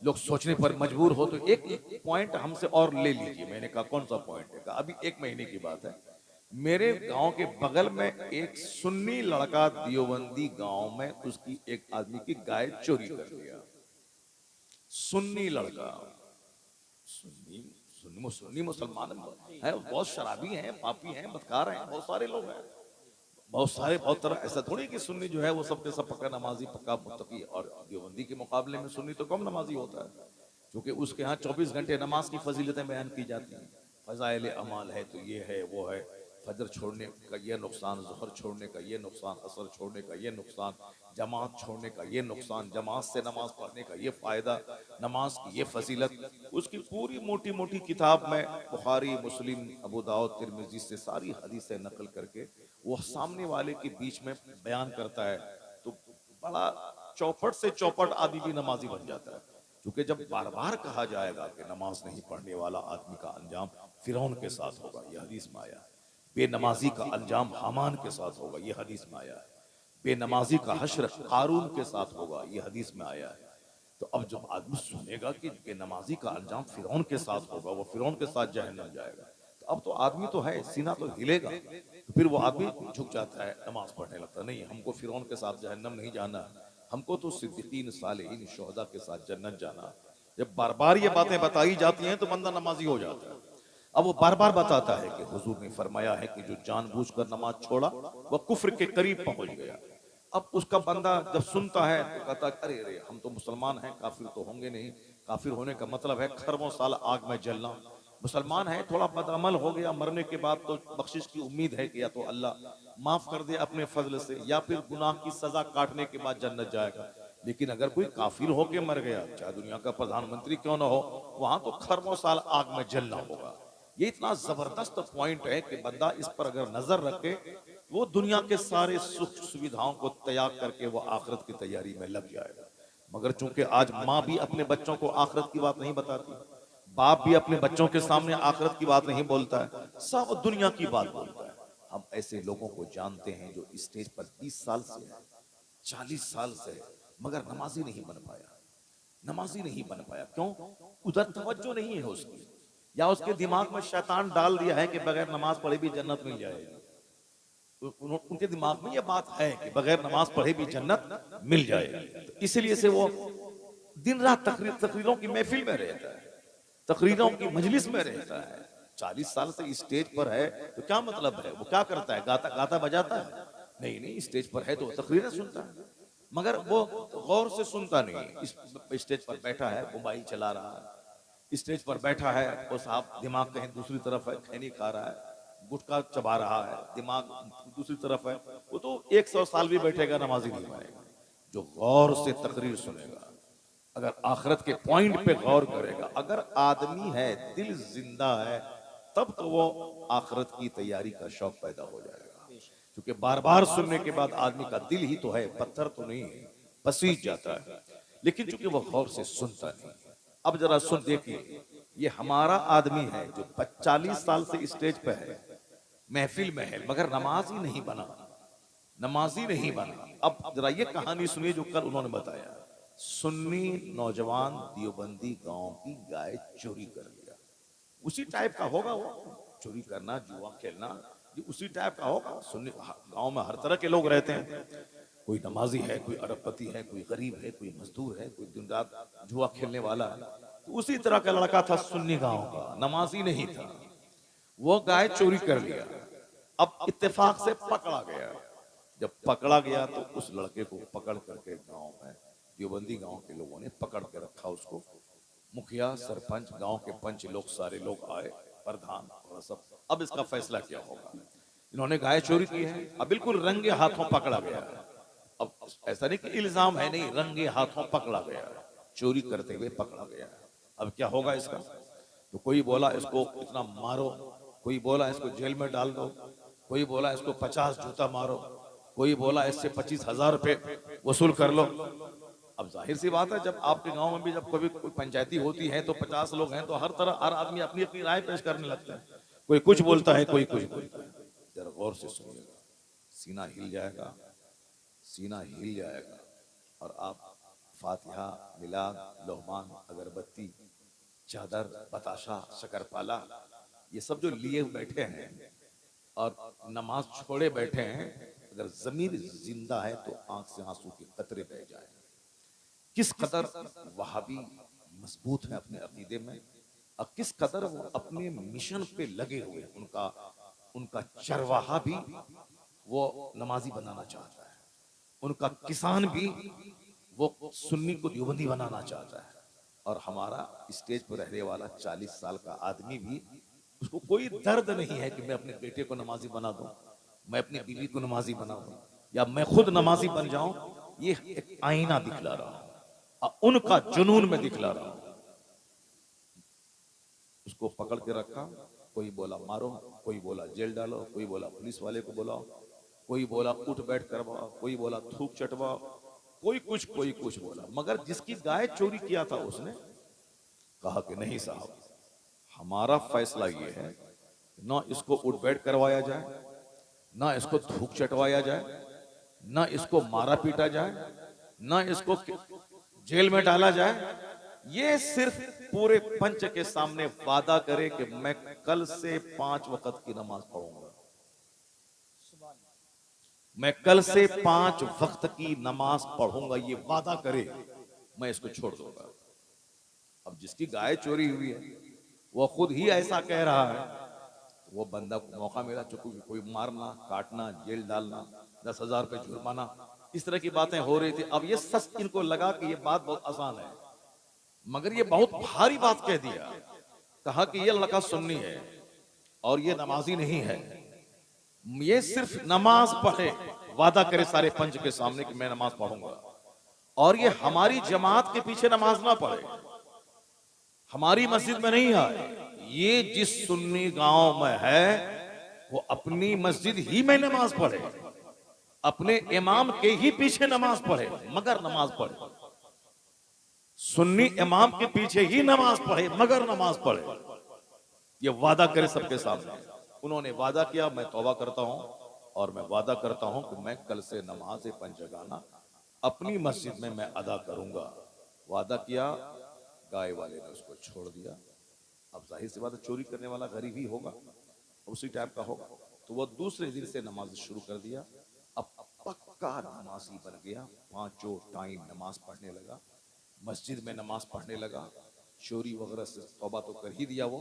लोग सोचने पर मजबूर हो, तो एक पॉइंट हमसे और ले लीजिए। मैंने कहा कौन सा पॉइंट है? कहा अभी 1 महीने की बात है, मेरे गांव के बगल में एक सुन्नी लड़का दियोबंदी गांव में उसकी एक आदमी की गाय चोरी कर लिया। सुन्नी लड़का, सुन्नी सुन्नी सुन्नी मुसलमान है, बहुत शराबी हैं, पापी हैं, बदकार हैं, बहुत सारे लोग हैं, बहुत तरह। ऐसा थोड़ी कि सुन्नी जो है वो सबके सब पक्का नमाजी, पक्का मुत्तकी, और देवबंदी के मुकाबले में सुन्नी तो कम नमाजी होता है, क्योंकि उसके यहाँ 24 घंटे नमाज की फजीलतें बयान की जाती हैं। फजाइल अमाल है तो ये है वो है, फजर छोड़ने का ये नुकसान, ज़ोहर छोड़ने का ये नुकसान, असर छोड़ने का ये नुकसान, जमात छोड़ने का ये नुकसान, जमात से नमाज पढ़ने का ये फ़ायदा, नमाज की ये फजीलत। उसकी पूरी मोटी मोटी किताब में बुखारी, मुस्लिम, अबू दाऊद, तिरमिज़ी से सारी हदीसें नकल करके वो सामने वाले के बीच में बयान करता है। तो बड़ा चौपट से चौपट आदमी भी नमाजी बन जाता है, क्योंकि जब बार बार कहा जाएगा कि नमाज नहीं पढ़ने वाला आदमी का अंजाम फिरौन के साथ होगा, यह हदीस में आया है। बेनमाजी का अंजाम हामान के साथ होगा, यह हदीस में आया है। बेनमाजी का हश्र कारून के साथ होगा, यह हदीस में आया है। तो अब जब आदमी सुनेगा कि बेनमाजी का अंजाम फिरौन के साथ होगा, वो फिरौन के साथ जहन्नम जाएगा, तो अब तो आदमी तो है, सीना तो हिलेगा। तो फिर वो आदमी झुक जाता है, नमाज पढ़ने लगता है। नहीं, हमको फिरौन के साथ जहन्नम नहीं जाना, हमको तो सिद्दीकीन, सालिहीन, शुहदा के साथ जन्नत जाना। जब बार बार ये बातें बताई जाती हैं तो बंदा नमाजी हो जाता है। अब वो बार बार बताता है कि हुजूर ने फरमाया है कि जो जानबूझकर नमाज छोड़ा वह कुफ्र के करीब पहुंच गया। अब उसका बंदा जब सुनता है तो कहता है अरे अरे, हम तो मुसलमान हैं, काफिर तो होंगे नहीं। काफिर होने का मतलब है खरबों साल आग में जलना, मुसलमान है, थोड़ा बदअमल हो गया, मरने के बाद तो बख्शिश की उम्मीद है कि या तो अल्लाह माफ कर दे अपने फजल से, या फिर गुनाह की सजा काटने के बाद जन्नत जाएगा। लेकिन अगर कोई काफिर होके मर गया, चाहे दुनिया का प्रधानमंत्री क्यों ना हो, वहां तो खरबों साल आग में जलना होगा। ये इतना जबरदस्त पॉइंट है कि बंदा इस पर अगर नजर रखे, वो दुनिया के सारे सुख सुविधाओं को त्याग करके वो आखिरत की तैयारी में लग जाएगा। मगर चूंकि आज माँ भी अपने बच्चों को आखिरत की बात नहीं बताती, बाप भी अपने बच्चों के सामने आखिरत की बात नहीं बोलता है, सब दुनिया की बात बोलता है। हम ऐसे लोगों को जानते हैं जो स्टेज पर 20 साल से है, 40 साल से है, मगर नमाजी नहीं बन पाया। नमाजी नहीं बन पाया क्यों? उधर तवज्जो नहीं है उसकी, या उसके दिमाग में शैतान डाल दिया है कि बगैर नमाज पढ़े भी जन्नत मिल जाएगी। उनके दिमाग में यह बात है कि बगैर नमाज पढ़े भी जन्नत मिल जाएगी। तो इसलिए से वो दिन रात तकरीरों की महफिल में रहता है, तकरीरों की मजलिस में रहता है। 40 साल से स्टेज पर है तो क्या मतलब है? वो क्या करता है? गाता गाता बजाता है? नहीं नहीं, स्टेज पर है तो तकरीरें सुनता है, मगर वो गौर से सुनता नहीं। इस स्टेज पर बैठा है, मोबाइल चला रहा है, स्टेज पर बैठा है, वो साहब दिमाग कहीं दूसरी तरफ है, खैनी खा रहा है, गुटखा चबा रहा है, दिमाग दूसरी तरफ है, वो तो 100 साल भी बैठेगा, नमाजी नहीं बनेगा। जो गौर से तकरीर सुनेगा, अगर आखिरत के पॉइंट पे गौर करेगा, अगर आदमी है, दिल जिंदा है, तब तो वो आखिरत की तैयारी का शौक पैदा हो जाएगा। क्योंकि बार बार सुनने के बाद आदमी का दिल ही तो है, पत्थर तो नहीं है, पसीज जाता है। लेकिन चूंकि वो गौर से सुनता नहीं। अब जरा सुन देखिए, ये हमारा आदमी है जो 40 साल से स्टेज पे है, महफिल में है, मगर नमाजी नहीं बना, नमाजी नहीं बना। अब जरा ये कहानी सुनिए जो कल उन्होंने बताया। सुन्नी नौजवान देवबंदी गांव की गाय चोरी कर लिया। उसी टाइप का होगा वो, चोरी करना, जुआ खेलना, ये उसी टाइप का होगा। सुन्नी गांव में हर तरह के लोग रहते हैं, कोई नमाजी है, कोई अरबपति है, कोई गरीब है, कोई मजदूर है, कोई दिन रात जुआ खेलने वाला है। तो उसी तरह का लड़का था सुन्नी गांव का, नमाजी नहीं था। वो गाय चोरी कर लिया। अब इत्तेफाक से पकड़ा गया। जब पकड़ा गया तो उस लड़के को पकड़ करके गांव में देवबंदी गांव के लोगों ने पकड़ के रखा उसको। मुखिया, सरपंच, गांव के पंच लोग, सारे लोग आए, प्रधान और सब। अब इसका फैसला क्या होगा? इन्होंने गाय चोरी की है, अब बिल्कुल रंगे हाथों पकड़ा गया है। अब ऐसा नहीं कि इल्जाम है, नहीं, रंगे हाथों पकड़ा गया है, चोरी करते हुए पकड़ा गया है। अब क्या होगा इसका? तो कोई बोला इसको इतना मारो, कोई बोला इसको जेल में डाल दो, कोई बोला इसको 50 जूता मारो, कोई बोला इससे 25,000 रुपए वसूल कर लो। अब जाहिर सी बात है, जब आपके गांव में भी जब कभी कोई पंचायती होती है तो 50 लोग हैं, तो हर आदमी अपनी अपनी राय पेश करने लगता है। कोई कुछ बोलता है, कोई कुछ बोलता है। जरा गौर से सुनिएगा, सीना हिल जाएगा, सीना हिल जाएगा। और आप फातिहा, मिलाद, लोहमान, अगरबत्ती, चादर, बताशा, शकरपाला, ये सब जो लिए बैठे हैं और नमाज छोड़े बैठे हैं, अगर जमीर जिंदा है तो आंख से आंसू के कतरे बह जाए। किस कदर वहाबी मजबूत है अपने अकीदे में, और किस कदर वो अपने मिशन पे लगे हुए। उनका चरवाहा भी वो नमाजी बनाना चाहता है, उनका किसान भी वो सुन्नी को देवबंदी बनाना चाहता है, और हमारा स्टेज पर रहने वाला 40 साल का आदमी भी, उसको कोई दर्द नहीं है कि मैं अपने बेटे को नमाजी बना दूं, मैं अपनी बीवी को नमाजी बना दूं, या मैं खुद नमाजी बन जाऊं। ये एक आईना दिखला रहा हूं, उनका जुनून में दिखला रहा हूं। उसको पकड़ के रखा, कोई बोला मारो, कोई बोला जेल डालो, कोई बोला पुलिस वाले को बुलाओ, कोई बोला उठ बैठ करवाओ, कोई बोला थूक चटवाओ, कोई कुछ बोला। मगर जिसकी गाय चोरी किया था उसने कहा कि नहीं साहब, हमारा फैसला ये है, ना इसको उठ बैठ करवाया जाए, ना इसको थूक चटवाया जाए, ना इसको मारा पीटा जाए, ना इसको जेल में डाला जाए। ये सिर्फ पूरे पंच के सामने वादा करे कि मैं कल से 5 वक्त की नमाज पढ़ूंगा, मैं कल से 5 वक्त की नमाज पढ़ूंगा, ये वादा करे, मैं इसको छोड़ दूंगा। अब जिसकी गाय चोरी हुई है वो खुद ही ऐसा कह रहा है, वो बंदा को मौका मिला, चूंकि कोई मारना, काटना, जेल डालना, 10,000 रुपए जुर्माना, इस तरह की बातें हो रही थी। अब ये सच इनको लगा कि ये बात बहुत आसान है, मगर ये बहुत भारी बात कह दिया। कहा कि ये लड़का सुन्नी है और ये नमाजी नहीं है, ये सिर्फ नमाज पढ़े, वादा करे सारे पंच के सामने कि मैं नमाज पढ़ूंगा, और ये हमारी जमात के पीछे नमाज ना पढ़े, हमारी मस्जिद में नहीं आए। ये जिस सुन्नी गांव में है वो अपनी मस्जिद ही में नमाज पढ़े, अपने इमाम के ही पीछे नमाज पढ़े, मगर नमाज पढ़े। सुन्नी इमाम के पीछे ही नमाज पढ़े मगर नमाज पढ़े। ये वादा करे सबके सामने। उन्होंने वादा किया, मैं तौबा करता हूं और मैं वादा करता हूं कि मैं कल से नमाज पंजगाना अपनी मस्जिद में मैं अदा करूंगा। वादा किया, गाय वाले ने उसको छोड़ दिया। अब जाहिर सी बात है, चोरी करने वाला गरीब ही होगा, उसी टाइप का होगा। तो वह दूसरे दिन से नमाज शुरू कर दिया। अब पक्का नमाजी बन गया, पांचों टाइम नमाज पढ़ने लगा, मस्जिद में नमाज पढ़ने लगा। चोरी वगैरह से तौबा तो कर ही दिया, वो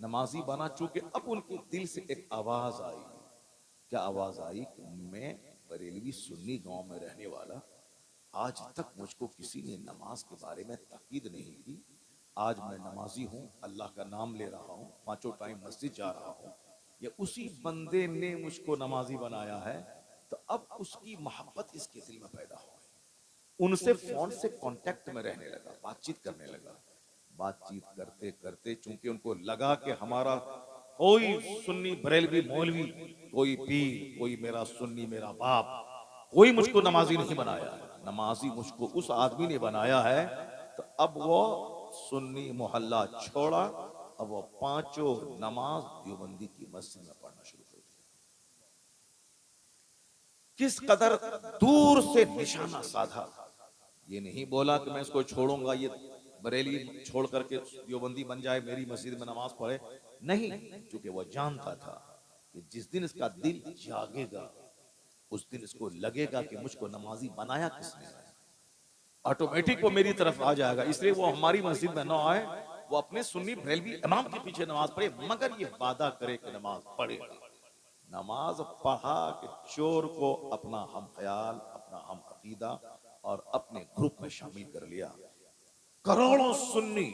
नमाजी बना। चूंकि अब उनके दिल से एक आवाज आई। क्या आवाज आई? कि मैं बरेलवी सुन्नी गांव में रहने वाला, आज तक मुझको किसी ने नमाज के बारे में ताकीद नहीं की। आज मैं नमाजी हूँ, अल्लाह का नाम ले रहा हूँ, पांचों टाइम मस्जिद जा रहा हूँ। ये उसी बंदे ने मुझको नमाजी बनाया है। तो अब उसकी मोहब्बत इसके दिल में पैदा हो गई। उनसे फोन से कांटेक्ट में रहने लगा, बातचीत करने लगा। बातचीत करते करते चूंकि उनको लगा कि हमारा कोई सुन्नी बरेलवी मौलवी, कोई पीर, कोई मेरा सुन्नी मेरा बाप, कोई मुझको नमाजी नहीं बनाया है, नमाजी मुझको उस आदमी ने बनाया है। तो अब वो सुन्नी मोहल्ला छोड़ा, अब वो पांचों नमाज देवबंदी की मस्जिद में पढ़ना शुरू कर दिया। किस कदर दूर से निशाना साधा। ये नहीं बोला कि मैं इसको छोड़ूंगा, ये बरेली छोड़ करके देवबंदी बन जाए, मेरी मस्जिद में नमाज पढ़े। नहीं, क्योंकि वह जानता था कि जिस दिन इसका दिल जागेगा उस दिन इसको लगेगा कि मुझको नमाजी बनाया किसने है, ऑटोमेटिक वो मेरी तरफ आ जाएगा। इसलिए वो हमारी मस्जिद में ना आए, वो अपने सुन्नी बरेलवी इमाम के पीछे नमाज पढ़े, मगर ये वादा करे कि नमाज पढ़ेगा। नमाज पढ़ा कि चोर को अपना हम ख्याल, अपना हम अकीदा और अपने ग्रुप में शामिल कर लिया। करोड़ों सुन्नी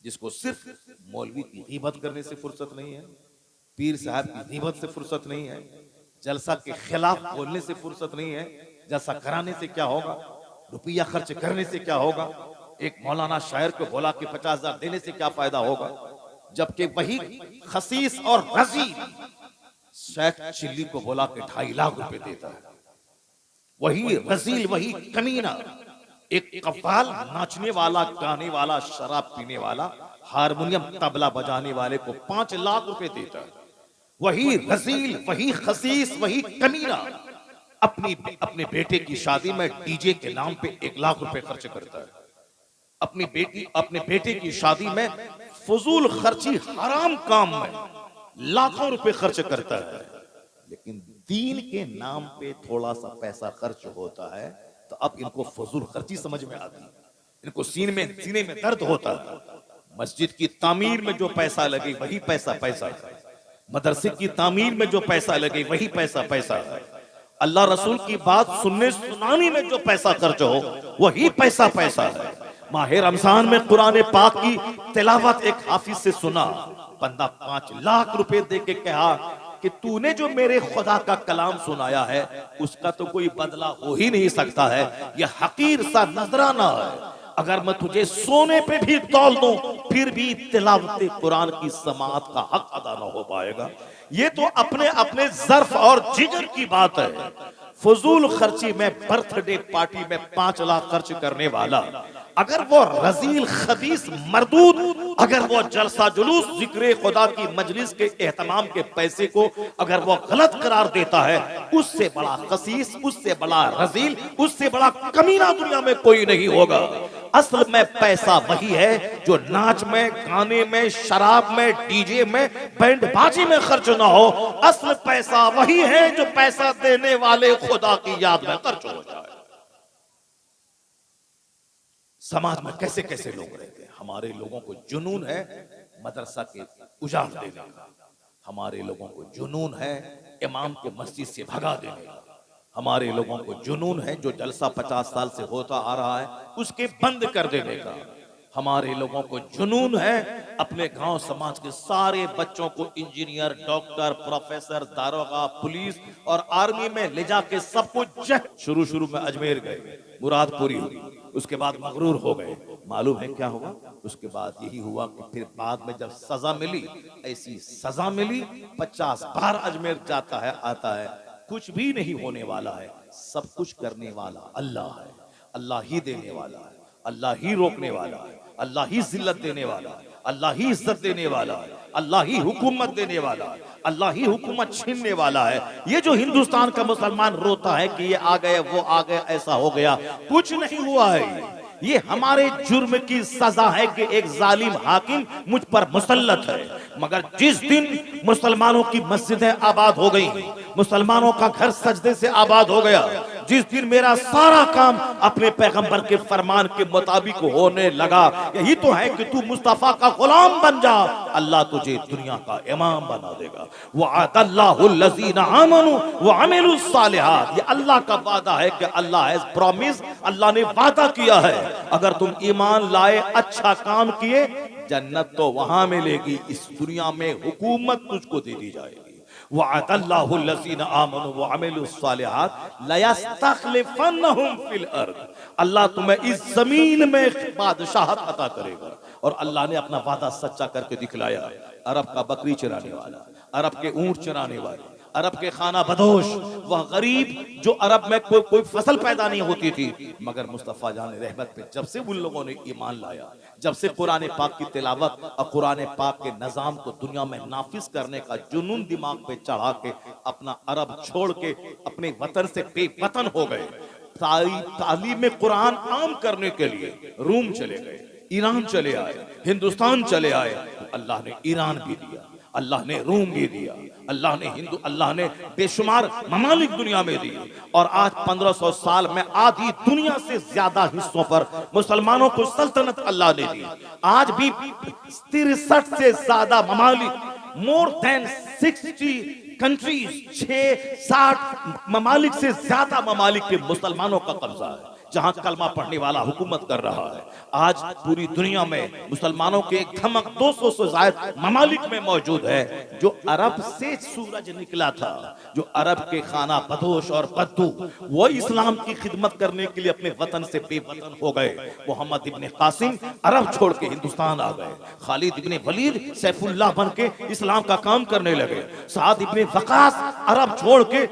जिसको सिर्फ मौलवी की गीबत करने से फुर्सत नहीं है, पीर साहब की गीबत से फुर्सत नहीं है, जलसा के खिलाफ बोलने से फुर्सत नहीं है। जलसा कराने से क्या होगा, रुपया खर्च करने से क्या होगा, एक मौलाना शायर को बोला कि 50,000 देने से क्या फायदा होगा, जबकि वही खसीस और रजी शेख चिल्ली को बोला कि 2.5 लाख रुपए देता है। वही रजील, वही कमीना, एक कव्वाल नाचने वाला, गाने वाला, शराब पीने वाला, हारमोनियम तबला बजाने वाले को 5 लाख रुपए देता है। वही रजील, वही खसीस, वही कमीना अपने बेटे की शादी में डीजे के नाम पे 1 लाख रुपए खर्च करता है। अपने बेटे की शादी में फजूल खर्ची, हराम काम में लाखों रुपए खर्च करता है। लेकिन दीन के नाम पे थोड़ा सा पैसा खर्च होता है तो अब इनको फजूल खर्ची समझ में आती है, इनको सीने में दर्द होता है। मस्जिद की तामीर में जो पैसा लगे वही पैसा है, मदरसे की तामीर में जो पैसा लगे वही पैसा है, अल्लाह रसूल की बात सुनने सुनाने में जो पैसा खर्च हो वही पैसा है। माह रमजान में कुरान पाक की तिलावत एक हाफिज से सुना, बंदा 5 लाख रुपए दे के कहा कि तूने जो मेरे खुदा का कलाम सुनाया है उसका तो कोई बदला हो ही नहीं सकता है, यह हकीर सा नजराना है। अगर मैं तुझे सोने पे भी तौल दूं फिर भी तिलावत कुरान की समाअत का हक अदा ना हो पाएगा। ये तो अपने ज़र्फ और जिगर की बात है। फजूल खर्ची में, बर्थडे पार्टी में 5 लाख खर्च करने वाला अगर वो रजील खबीस मरदूद, अगर वो जलसा जुलूस जिक्र खुदा की मजलिस के एहतमाम के पैसे को अगर वो गलत करार देता है, उससे बड़ा खसीस, उससे बड़ा रजील, उससे बड़ा कमीना दुनिया में कोई नहीं होगा। असल में पैसा वही है जो नाच में, गाने में, शराब में, डीजे में, बैंड बाजी में खर्च ना हो। असल पैसा वही है जो पैसा देने वाले खुदा की याद में खर्च हो जाए। समाज में कैसे कैसे लोग रहते हैं। हमारे लोगों को जुनून है मदरसा के उजाड़ देने का, हमारे लोगों को जुनून है इमाम को मस्जिद से भगा देने का, हमारे लोगों को जुनून है जो जलसा 50 साल से होता आ रहा है उसके बंद कर देने का। हमारे लोगों को जुनून है अपने गांव समाज के सारे बच्चों को इंजीनियर, डॉक्टर, प्रोफेसर, दारोगा, पुलिस और आर्मी में ले जाके सब कुछ। शुरू में अजमेर गए, मुराद पूरी हुई, उसके बाद मगरूर हो गए। मालूम है क्या हुआ? उसके बाद यही हुआ कि फिर बाद में जब सजा मिली, ऐसी सजा मिली 50 बार अजमेर जाता है आता है, कुछ भी नहीं होने वाला है। सब कुछ करने वाला अल्लाह है, अल्लाह ही देने वाला है, अल्लाह ही रोकने वाला है, अल्लाह ही जिल्लत देने वाला है, अल्लाह ही इज्जत देने वाला है, अल्लाह ही हुकूमत देने वाला है, अल्लाह ही हुकूमत छीनने वाला है। ये जो हिंदुस्तान का मुसलमान रोता है कि ये आ गए, वो आ गए, ऐसा हो गया, कुछ नहीं हुआ है। ये हमारे जुर्म की सजा है कि एक जालिम हाकिम मुझ पर मुसल्लत है। मगर जिस दिन मुसलमानों की मस्जिदें आबाद हो गई, मुसलमानों का घर सजदे से आबाद हो गया, जिस दिन मेरा सारा काम अपने पैगंबर के फरमान के मुताबिक होने लगा, यही तो है कि तू मुस्तफा का गुलाम बन जा, अल्लाह तुझे दुनिया का इमाम बना देगा। वअदल्लाहुल्लज़ीना आमनू व अमिलुस सालिहात, ये अल्लाह का वादा है कि अल्लाह हैज प्रॉमिस, अल्लाह ने वादा किया है, अगर तुम ईमान लाए, अच्छा काम किए, जन्नत तो वहां मिलेगी, इस दुनिया में हुकूमत तुझको दे दी जाएगी। वअदल्लाहुल्लज़ीना आमनू व अमिलुस सालिहात लयस्तखलिफन्नहुम फिल अर्द, अल्लाह तुम्हें इस जमीन में बादशाहत अता करेगा। और अल्लाह ने अपना वादा सच्चा करके दिखलाया। अरब का बकरी चराने वाला, अरब के ऊंट चराने वाले, अरब के खाना बदोश, वह गरीब जो अरब में कोई फसल पैदा नहीं होती थी, मगर मुस्तफा जान रहमत पे जब से उन लोगों ने ईमान लाया, जब से कुरान पाक की तिलावत और कुरान पाक के निजाम को दुनिया में नाफिज करने का जुनून दिमाग पे चढ़ा के अपना अरब छोड़ के अपने वतन से बेवतन हो गए, तालीम कुरान आम करने के लिए रूम चले गए, ईरान चले आए, हिंदुस्तान चले आए, तो अल्लाह ने ईरान भी दिया, अल्लाह ने रूम भी दिया, अल्लाह ने बेशुमार ममालिक दुनिया में दिए। और आज 1500 साल में आधी दुनिया से ज्यादा हिस्सों पर मुसलमानों को सल्तनत अल्लाह ने दी। आज भी 63 से ज्यादा ममालिक, मोर देन 60 कंट्रीज, 60 ममालिक से ज्यादा ममालिक के मुसलमानों का कब्जा है, जहां कलमा पढ़ने वाला हुकूमत कर रहा है। आज पूरी दुनिया में मुसलमानों के एक धमक 200 से ज्यादा ममालिक में मौजूद है। जो अरब से सूरज निकला था, जो अरब के खाना बदोश और बद्दू, वो इस्लाम की खिदमत करने के लिए अपने वतन से बेवतन हो गए। मोहम्मद इब्ने कासिम अरब छोड़ के हिंदुस्तान आ गए, खालिद इब्ने वलीद सैफुल्लाह बन के इस्लाम का काम करने लगे, साद इब्ने वकास अरब छोड़ के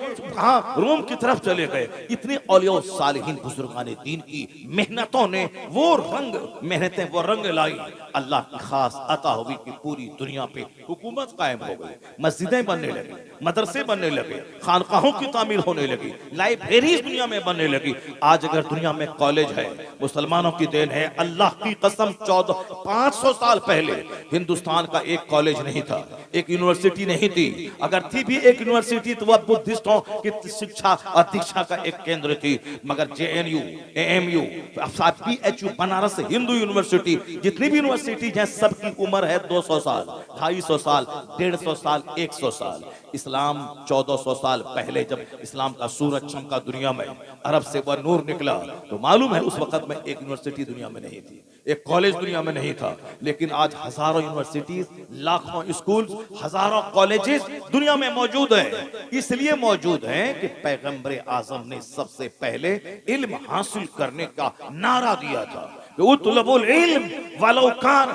रोम की तरफ चले गए। इतने औलिया सालिहीन बुजुर्गान दीन की मेहनतों ने वो रंग लाई, अल्लाह की खास अता हुई कि पूरी दुनिया पे हुकूमत कायम हो गई, मस्जिदें बनने लगी, मदरसे बनने लगे, खानकाहों की तामीर होने लगी, लाइब्रेरीज दुनिया में बनने लगी। आज अगर दुनिया में कॉलेज है, मुसलमानों की देन है। अल्लाह की कसम 500 साल पहले हिंदुस्तान का एक कॉलेज नहीं था, एक यूनिवर्सिटी नहीं थी। अगर थी भी एक यूनिवर्सिटी तो वह बुद्धिस्टों की शिक्षा और दीक्षा का एक केंद्र थी। मगर JNU, AMU, PHU, Banaras Hindu university, जितनी भी यूनिवर्सिटी है, सबकी उम्र है 200 साल, 250 साल, 150 साल, 100 साल। इस्लाम 1400 साल पहले जब इस्लाम का सूरज चमका दुनिया में, अरब से वह नूर निकला, तो मालूम है उस वक्त में एक यूनिवर्सिटी दुनिया में नहीं थी, एक कॉलेज दुनिया में नहीं था। लेकिन आज हजारों यूनिवर्सिटीज, लाखों स्कूल, हजारों कॉलेजेस दुनिया में मौजूद है। इसलिए मौजूद है कि पैगंबर आजम ने सबसे पहले इल्म हासिल करने का नारा दिया था। उतलबुल इल्म वलौ कान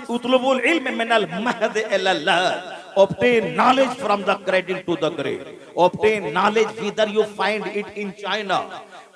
उतलबुल इल्म मिनल महद इलल लहद, obtain knowledge from the cradle to the grave, obtain knowledge whether you find it in China,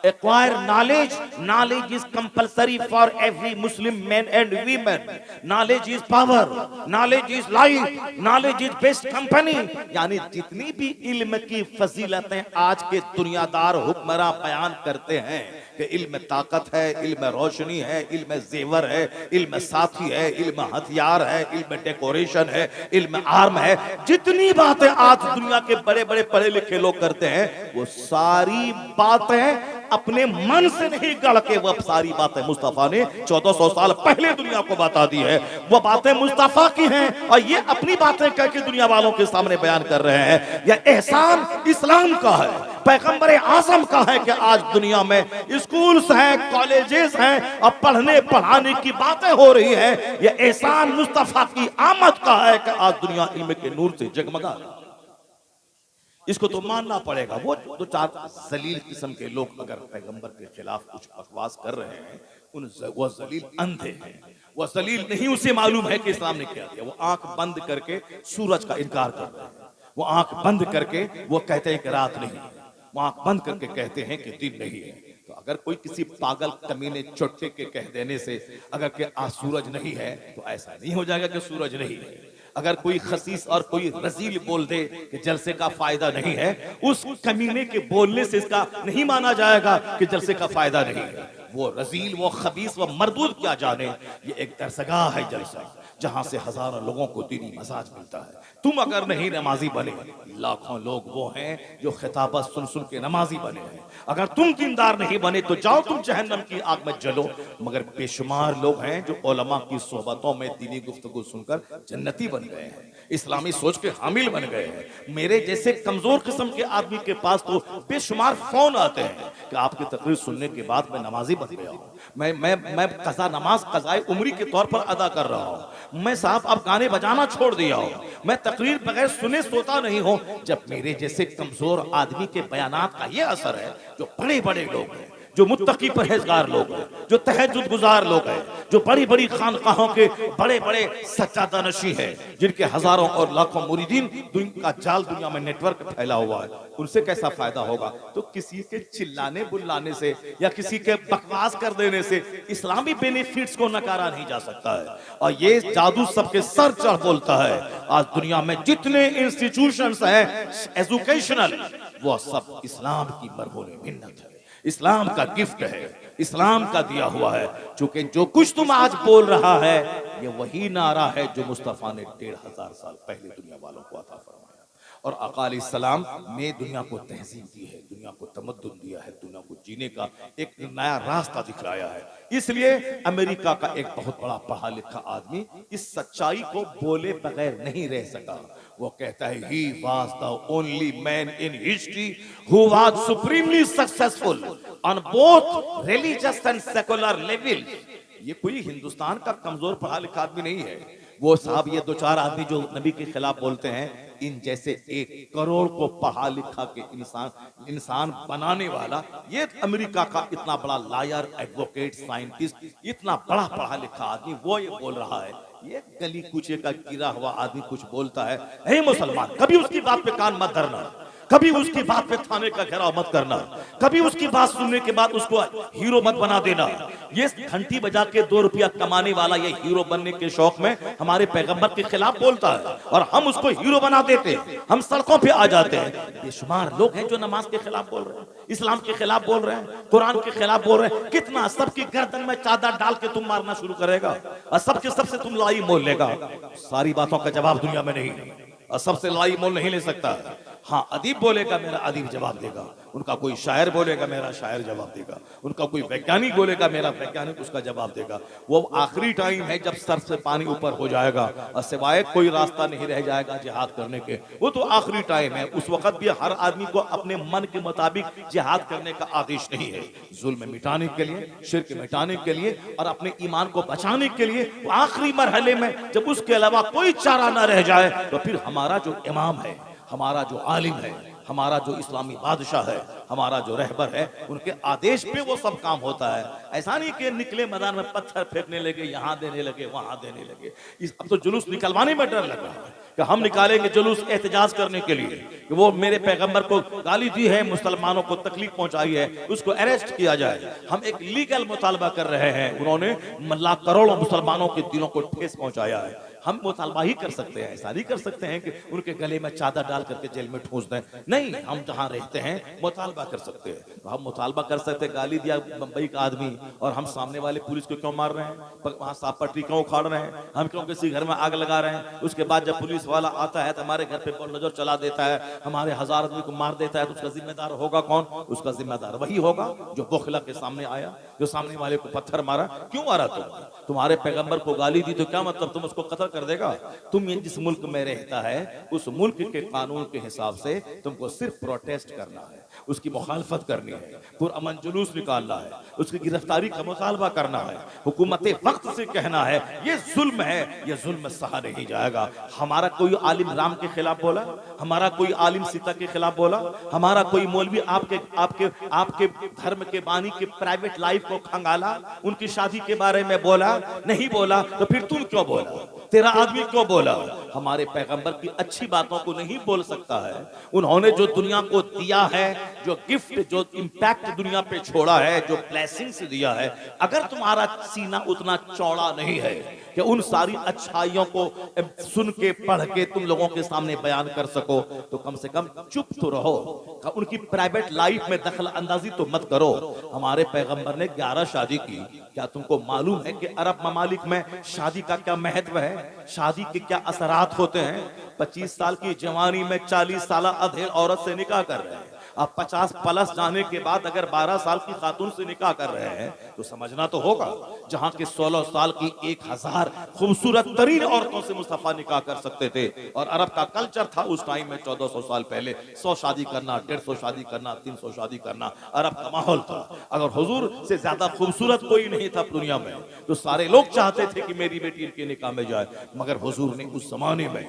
acquire knowledge. Knowledge is compulsory for every Muslim man and women. Knowledge is power, knowledge is life, knowledge is best company। यानी जितनी भी इल्म की फजीलतें आज के दुनियादार हुक्मरान बयान करते हैं कि इल्म ताकत है, इल्म रोशनी है, इल्म जेवर है, इल्म साथी है, इल्म हथियार है, इल्म डेकोरेशन है, इल्म आर्म है, जितनी बातें आज दुनिया के बड़े बड़े पढ़े लिखे लोग करते हैं, वो सारी बातें अपने मन से नहीं गढ़ के वह सारी बातें मुस्तफा ने 1400 साल पहले दुनिया को बता दी है। वह बातें मुस्तफा की हैं और ये अपनी बातें करके दुनिया वालों के सामने बयान कर रहे हैं। यह एहसान इस्लाम का है, पैगंबर आज़म का है कि आज दुनिया में स्कूल्स हैं, कॉलेजेस हैं और पढ़ने पढ़ाने की बातें हो रही है। यह एहसान मुस्तफा की आमद का है कि आज दुनिया इल्म के नूर से जगमगा रही है। इसको तो मानना पड़ेगा। वो दो चार जलील किस्म के लोग अगर पैगंबर के खिलाफ कुछ बकवास कर रहे हैं, वो जलील अंधे हैं, वो जलील नहीं, उसे मालूम है कि इस्लाम ने क्या किया। वो आंख बंद करके सूरज का इनकार करते हैं, वो आंख बंद करके वो कहते हैं कि रात नहीं, वो आंख बंद करके कहते हैं कि दिन नहीं है। तो अगर कोई किसी पागल कमीने चोटे के कह देने से अगर कि आज सूरज नहीं है तो ऐसा नहीं हो जाएगा कि सूरज नहीं है। अगर कोई खसीस और कोई रजील बोल दे कि जलसे का फायदा नहीं है, उस कमीने के बोलने से इसका नहीं माना जाएगा कि जलसे का फायदा नहीं है। वो रजील, वो खबीस, वो मरदूद क्या जाने, ये एक दरसगाह है जलसा, जहां से हजारों लोगों को दीनी मसाज मिलता है। तुम अगर नहीं नमाजी बने, लाखों लोग वो हैं जो खिताबत सुन सुन के नमाजी बने हैं। अगर तुम दीनदार नहीं बने तो जाओ तुम जहन्नम की आग में जलो। मगर बेशुमार लोग हैं जो उलमा की सोहबतों में दीनी गुफ्तगू सुनकर जन्नती बन गए हैं, इस्लामी सोच के हामिल बन गए हैं। मेरे जैसे कमजोर किस्म के आदमी के पास तो बेशुमार फोन आते हैं कि आपकी तकरीर सुनने के बाद मैं नमाजी बन गया हूँ, मैं कज़ा नमाज कज़ाए उम्री के तौर पर अदा कर रहा हूँ, मैं साहब अब गाने बजाना छोड़ दिया हूँ, मैं तकरीर बगैर सुने सोता नहीं हूँ। जब मेरे जैसे कमजोर आदमी के बयानात का ये असर है, जो बड़े बड़े लोग हैं, जो मुत्तकी परहेजगार लोग हैं, जो तहज्जुद गुजार लोग हैं, जो बड़ी बड़ी खानकाहों के बड़े बड़े सच्चादा नशी हैं, जिनके हजारों और लाखों मुरीदीन का जाल दुनिया में नेटवर्क फैला हुआ है, उनसे कैसा फायदा होगा? तो किसी के चिल्लाने बुल्लाने से या किसी के बकवास कर देने से इस्लामी बेनिफिट्स को नकारा नहीं जा सकता है। और ये जादू सबके सर चढ़ बोलता है। आज दुनिया में जितने इंस्टीट्यूशंस हैं एजुकेशनल, वो सब इस्लाम की मरहून मिन्नत है, इस्लाम का गिफ्ट है, इस्लाम का दिया हुआ है। चूंकि जो कुछ तुम आज बोल रहा है ये वही नारा है जो मुस्तफा ने 1500 साल पहले दुनिया वालों को अता फरमाया। और आका अलैहिस्सलाम ने दुनिया को तहजीब दी है, दुनिया को तमद्दुन दिया है, दुनिया को जीने का एक नया रास्ता दिखलाया है। इसलिए अमेरिका का एक बहुत बड़ा पढ़ा लिखा आदमी इस सच्चाई को बोले बगैर नहीं रह सका। वो कहता है he was the only man in history who was supremely successful on both religious and secular levels। ये कोई हिंदुस्तान का कमजोर पढ़ा लिखा आदमी नहीं है। वो साहब ये दो चार आदमी जो नबी के खिलाफ बोलते हैं, इन जैसे 1 करोड़ को पढ़ा लिखा के इंसान बनाने वाला ये अमेरिका का इतना बड़ा लायर, एडवोकेट, साइंटिस्ट, इतना बड़ा पढ़ा लिखा आदमी वो ये बोल रहा है। ये गली कूचे का गिरा हुआ आदमी कुछ बोलता है, हे मुसलमान, कभी उसकी बात पे कान मत धरना, कभी उसकी बात पे थाने का घेराव मत करना, कभी उसकी बात सुनने के बाद उसको हीरो मत बना देना। ये घंटी बजा के 2 रुपया कमाने वाला ये हीरो बनने के शौक में हमारे पैगंबर के खिलाफ बोलता है और हम उसको हीरो बना देते हैं, हम सड़कों पे आ जाते हैं। बेशुमार लोग हैं जो नमाज के खिलाफ बोल रहे हैं, इस्लाम के खिलाफ बोल रहे हैं, कुरान के खिलाफ बोल रहे हैं। कितना सबकी गर्दन में चादर डाल के तुम मारना शुरू करेगा और सबके सबसे तुम लाई मोल लेगा। सारी बातों का जवाब दुनिया में नहीं और सबसे लाई मोल नहीं ले सकता। हाँ, अदीब बोलेगा मेरा अदीब जवाब देगा, उनका कोई शायर बोलेगा मेरा शायर जवाब देगा, उनका कोई वैज्ञानिक बोलेगा मेरा वैज्ञानिक उसका जवाब देगा। वो आखिरी टाइम है जब सर से पानी ऊपर हो जाएगा और सिवाय कोई रास्ता नहीं रह जाएगा जिहाद करने के, वो तो आखिरी टाइम है। उस वक्त भी हर आदमी को अपने मन के मुताबिक जिहाद करने का आदेश नहीं है। जुल्म मिटाने के लिए, शिर्क मिटाने के लिए और अपने ईमान को बचाने के लिए आखिरी मरहले में जब उसके अलावा कोई चारा न रह जाए तो फिर हमारा जो इमाम है, हमारा जो आलिम है, हमारा जो इस्लामी बादशाह है, हमारा जो रहबर है, उनके आदेश पे वो सब काम होता है। ऐसा नहीं कि निकले मैदान में पत्थर फेंकने लगे, यहाँ देने लगे, वहां देने लगे। अब तो जुलूस निकलवाने में डर लग रहा है कि हम निकालेंगे जुलूस एहतजाज करने के लिए कि वो मेरे पैगंबर को गाली दी है, मुसलमानों को तकलीफ पहुंचाई है, उसको अरेस्ट किया जाए। हम एक लीगल मुतालबा कर रहे हैं। उन्होंने लाख करोड़ों मुसलमानों के दिलों को ठेस पहुंचाया है। हम मुतालबा ही कर सकते हैं, ऐसा नहीं कर सकते हैं कि उनके गले में चादर डाल करके जेल में ठूस दें। नहीं, हम जहां रहते हैं मुतालबा कर सकते हैं। तो हम मुतालबा कर सकते हैं, गाली दिया मुंबई का आदमी और हम सामने वाले पुलिस को क्यों मार रहे हैं, वहां साफ पटरी क्यों उखाड़ रहे हैं, हम क्यों किसी घर में आग लगा रहे हैं। उसके बाद जब पुलिस वाला आता है तो हमारे घर पे नजर चला देता है, हमारे 1000 आदमी को मार देता है, तो उसका जिम्मेदार होगा कौन? उसका जिम्मेदार वही होगा जो बोखला के सामने आया, जो सामने वाले को पत्थर मारा। क्यों मारा तुम्हारे पैगंबर को गाली दी तो क्या मतलब तुम उसको कत्ल कर देगा? तुम ये जिस मुल्क में रहता है उस मुल्क के कानून के हिसाब से तुमको सिर्फ प्रोटेस्ट करना है, उसकी मुखालफत करनी है, पुरअमन जुलूस निकालना है, उसकी गिरफ्तारी का मुतालबा करना है, हुकूमत वक्त से कहना है ये जुल्म है, ये जुल्म सहा नहीं जाएगा। हमारा कोई आलिम राम के खिलाफ बोला, हमारा कोई आलिम सीता के खिलाफ बोला, हमारा कोई मौलवी आपके आपके आपके धर्म के बानी के प्राइवेट लाइफ को खंगाला, उनकी शादी के बारे में बोला? नहीं बोला। तो फिर तुम क्यों बोला? तेरा आदमी क्यों बोला? हमारे पैगंबर की अच्छी बातों को नहीं बोल सकता है? उन्होंने जो दुनिया को दिया है, जो गिफ्ट, जो इंपैक्ट दुनिया पे छोड़ा है, जो ब्लेसिंग्स दिया है, अगर तुम्हारा सीना उतना चौड़ा नहीं है कि उन सारी अच्छाइयों को सुन के पढ़ के तुम लोगों के सामने बयान कर सको, तो कम से कम चुप तो रहो, उनकी प्राइवेट लाइफ में दखल अंदाजी तो मत करो। हमारे पैगंबर ने 11 शादी की। क्या तुमको मालूम है कि अरब ममालिक में शादी का क्या महत्व है, शादी के क्या असरात होते हैं? 25 साल की जवानी में 40 साल अधेड़ औरत से निकाह कर रहे हैं। अब 50 प्लस जाने के बाद अगर 12 साल की खातून से निकाह कर रहे हैं तो समझना तो होगा। जहां के 16 साल की 1000 खूबसूरत तरीन औरतों से मुस्तफा निकाह कर सकते थे, और अरब का कल्चर था उस टाइम में 1400 साल पहले 100 शादी करना, 150 शादी करना, 300 शादी करना अरब का माहौल था। अगर हुजूर से ज्यादा खूबसूरत कोई नहीं था दुनिया में, तो सारे लोग चाहते थे कि मेरी बेटी इनके निकाह में जाए। मगर हुजूर ने उस जमाने में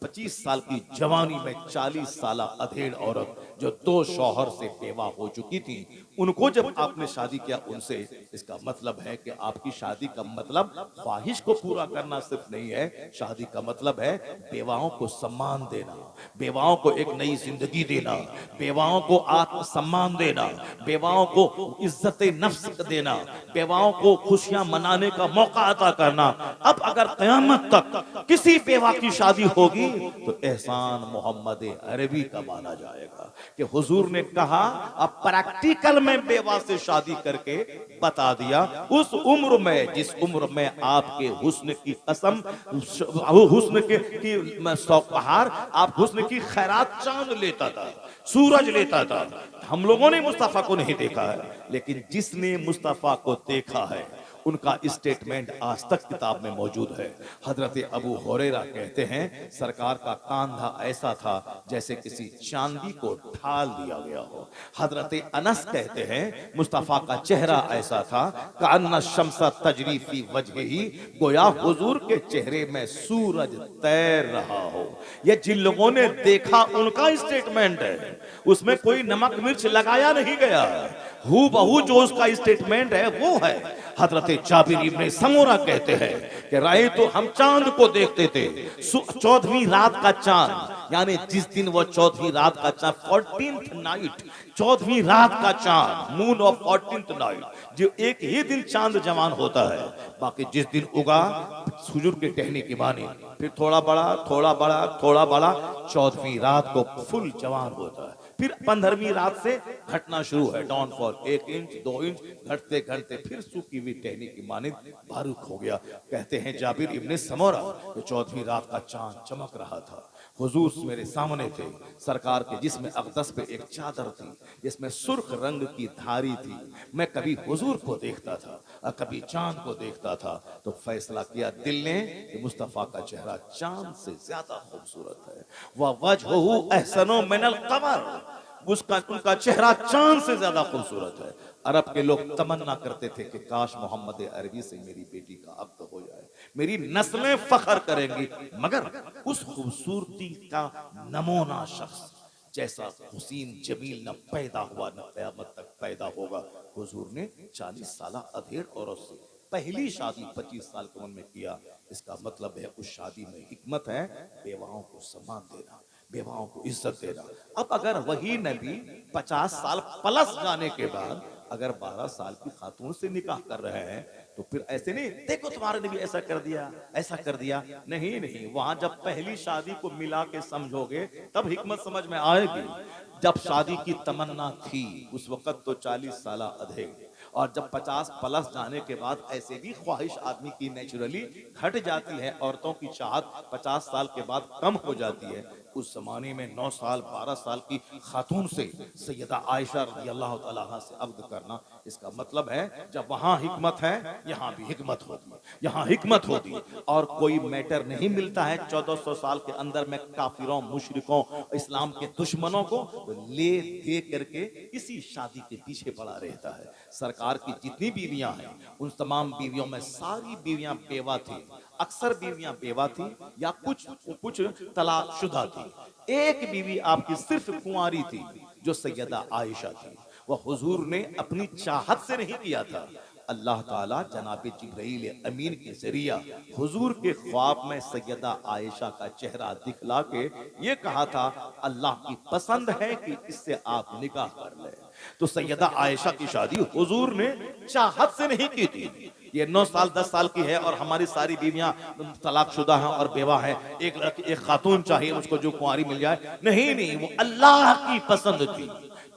25 साल की जवानी में 40 साल अधेड़ औरत जो 2 शौहर से बेवा हो चुकी थी, उनको जब आपने शादी किया उनसे, इसका मतलब है कि आपकी शादी का मतलब ख्वाहिश को पूरा करना सिर्फ नहीं है, शादी का मतलब है बेवाओं को सम्मान देना, बेवाओं को एक नई जिंदगी देना, बेवाओं को आत्मसम्मान देना, बेवाओं को इज्जत नफ्स देना, बेवाओं को खुशियां मनाने का मौका अता करना। अब अगर कयामत तक किसी बेवा की शादी होगी तो एहसान मोहम्मद अरबी का माना जाएगा कि हुजूर ने कहा, अब प्रैक्टिकल में बेवा से शादी करके बता दिया। उस उम्र में, जिस उम्र में आपके हुस्न की कसम, हुस्न की सौकहार, आप हुस्न की खैरात चांद लेता था, सूरज लेता था। हम लोगों ने मुस्तफा को नहीं देखा है, लेकिन जिसने मुस्तफा को देखा है उनका स्टेटमेंट आज तक किताब में मौजूद है। हजरत अबू हुरैरा कहते हैं सरकार का कांधा ऐसा था जैसे किसी चांदी को ढाल दिया गया हो। हजरत अनस कहते हैं मुस्तफा का चेहरा ऐसा था कान्ना शम्सा तजरी फी वजहिही, गोया हुजूर के चेहरे में सूरज तैर रहा हो। ये जिन लोगों ने देखा उनका स्टेटमेंट है, उसमें कोई नमक मिर्च लगाया नहीं गया। हू बहू जो उसका स्टेटमेंट है वो है। हजरत जाबिर इब्ने समूरा कहते हैं कि राय तो हम चांद को देखते थे, 14वीं रात का चांद, यानी जिस दिन वो 14वीं रात का चांद, 14th नाइट, 14वीं रात का चांद, मून ऑफ 14th नाइट, जो एक ही दिन चांद जवान होता है। बाकी जिस दिन उगा हुजूर के कहने की मानी, फिर थोड़ा बड़ा थोड़ा बड़ा थोड़ा बड़ा, 14वीं रात को फुल जवान होता है। फिर 15वीं रात से घटना शुरू है, डाउनफॉल, 1 इंच 2 इंच घटते घटते फिर सूखी हुई टहनी की मानिंद बारूक हो गया। कहते हैं जाबिर इब्ने समूरा, 14वीं रात का चांद चमक रहा था, हुजूर मेरे सामने थे, सरकार के जिस्म अक़दस पे एक चादर थी जिसमें सुर्ख रंग की धारी थी। मैं कभी हुजूर को देखता था और कभी चांद को देखता था, तो फैसला किया दिल ने कि मुस्तफा का चेहरा चांद से ज्यादा खूबसूरत है। वह वजहुहु अहसनु मिनल कमर, उसका उनका चेहरा चांद से ज्यादा खूबसूरत है। अरब के लोग तमन्ना करते थे कि काश मोहम्मद अरबी से मेरी बेटी का अब्द हो जाए, मेरी नस्लें फख्र करेंगी। मगर उस खूबसूरती का नमूना शख्स जैसा हुसैन जमील न पैदा हुआ न क़यामत तक पैदा होगा। हुजूर ने 40 साल अधेड़ औरत से पहली शादी 25 साल की उम्र में किया। इसका मतलब है उस शादी में हिकमत है बेवाओं को सम्मान देना, बेवाओं को इज्जत देना। अब अगर वही नबी 50 साल प्लस जाने के बाद अगर 12 साल की खातून से निकाह कर रहे हैं तो फिर ऐसे नहीं, देखो तुम्हारे ने भी ऐसा कर दिया, ऐसा कर दिया। नहीं नहीं, वहां जब पहली शादी को मिला के समझोगे तब हिकमत समझ में आएगी। जब शादी की तमन्ना थी उस वक्त तो 40 साल अधिक, और जब 50 प्लस जाने के बाद ऐसे भी ख्वाहिश आदमी की नेचुरली घट जाती है, औरतों की चाहत 50 साल के बाद कम हो जाती है। उस जमाने में 9 साल 12 साल की खातून से सैयदा आयशा रज़ी अल्लाह तआला अन्हा से अब्द करना, इसका मतलब है जब वहां हिकमत है यहाँ भी हिकमत होती है, यहाँ हिकमत होती है। और कोई मैटर नहीं मिलता है 1400 साल के अंदर में काफिरों, मुशरिकों, इस्लाम के दुश्मनों को तो ले दे करके इसी शादी के पीछे पड़ा रहता है। सरकार की जितनी बीवियां हैं उन तमाम बीवियों में सारी बीवियां बेवा थी, अक्सर बीवियां बेवा थी या कुछ तलाकशुदा थी। एक बीवी आपकी सिर्फ कुंवारी थी जो सैयदा आयशा थी। वह हुजूर ने अपनी चाहत से नहीं किया था, अल्लाह ताला जनाब जिब्राइल अमीन के जरिया हुजूर के ख्वाब में सैयदा आयशा का चेहरा दिखला के ये कहा था अल्लाह की पसंद है कि इससे आप निकाह कर ले। तो सैयदा आयशा की शादी हुजूर ने चाहत से नहीं की थी। ये 9 साल 10 साल की है और हमारी सारी बीवियां तलाकशुदा हैं और बेवा हैं, एक खातून चाहिए मुझको जो कुंवारी मिल जाए। नहीं नहीं, वो अल्लाह की पसंद थी,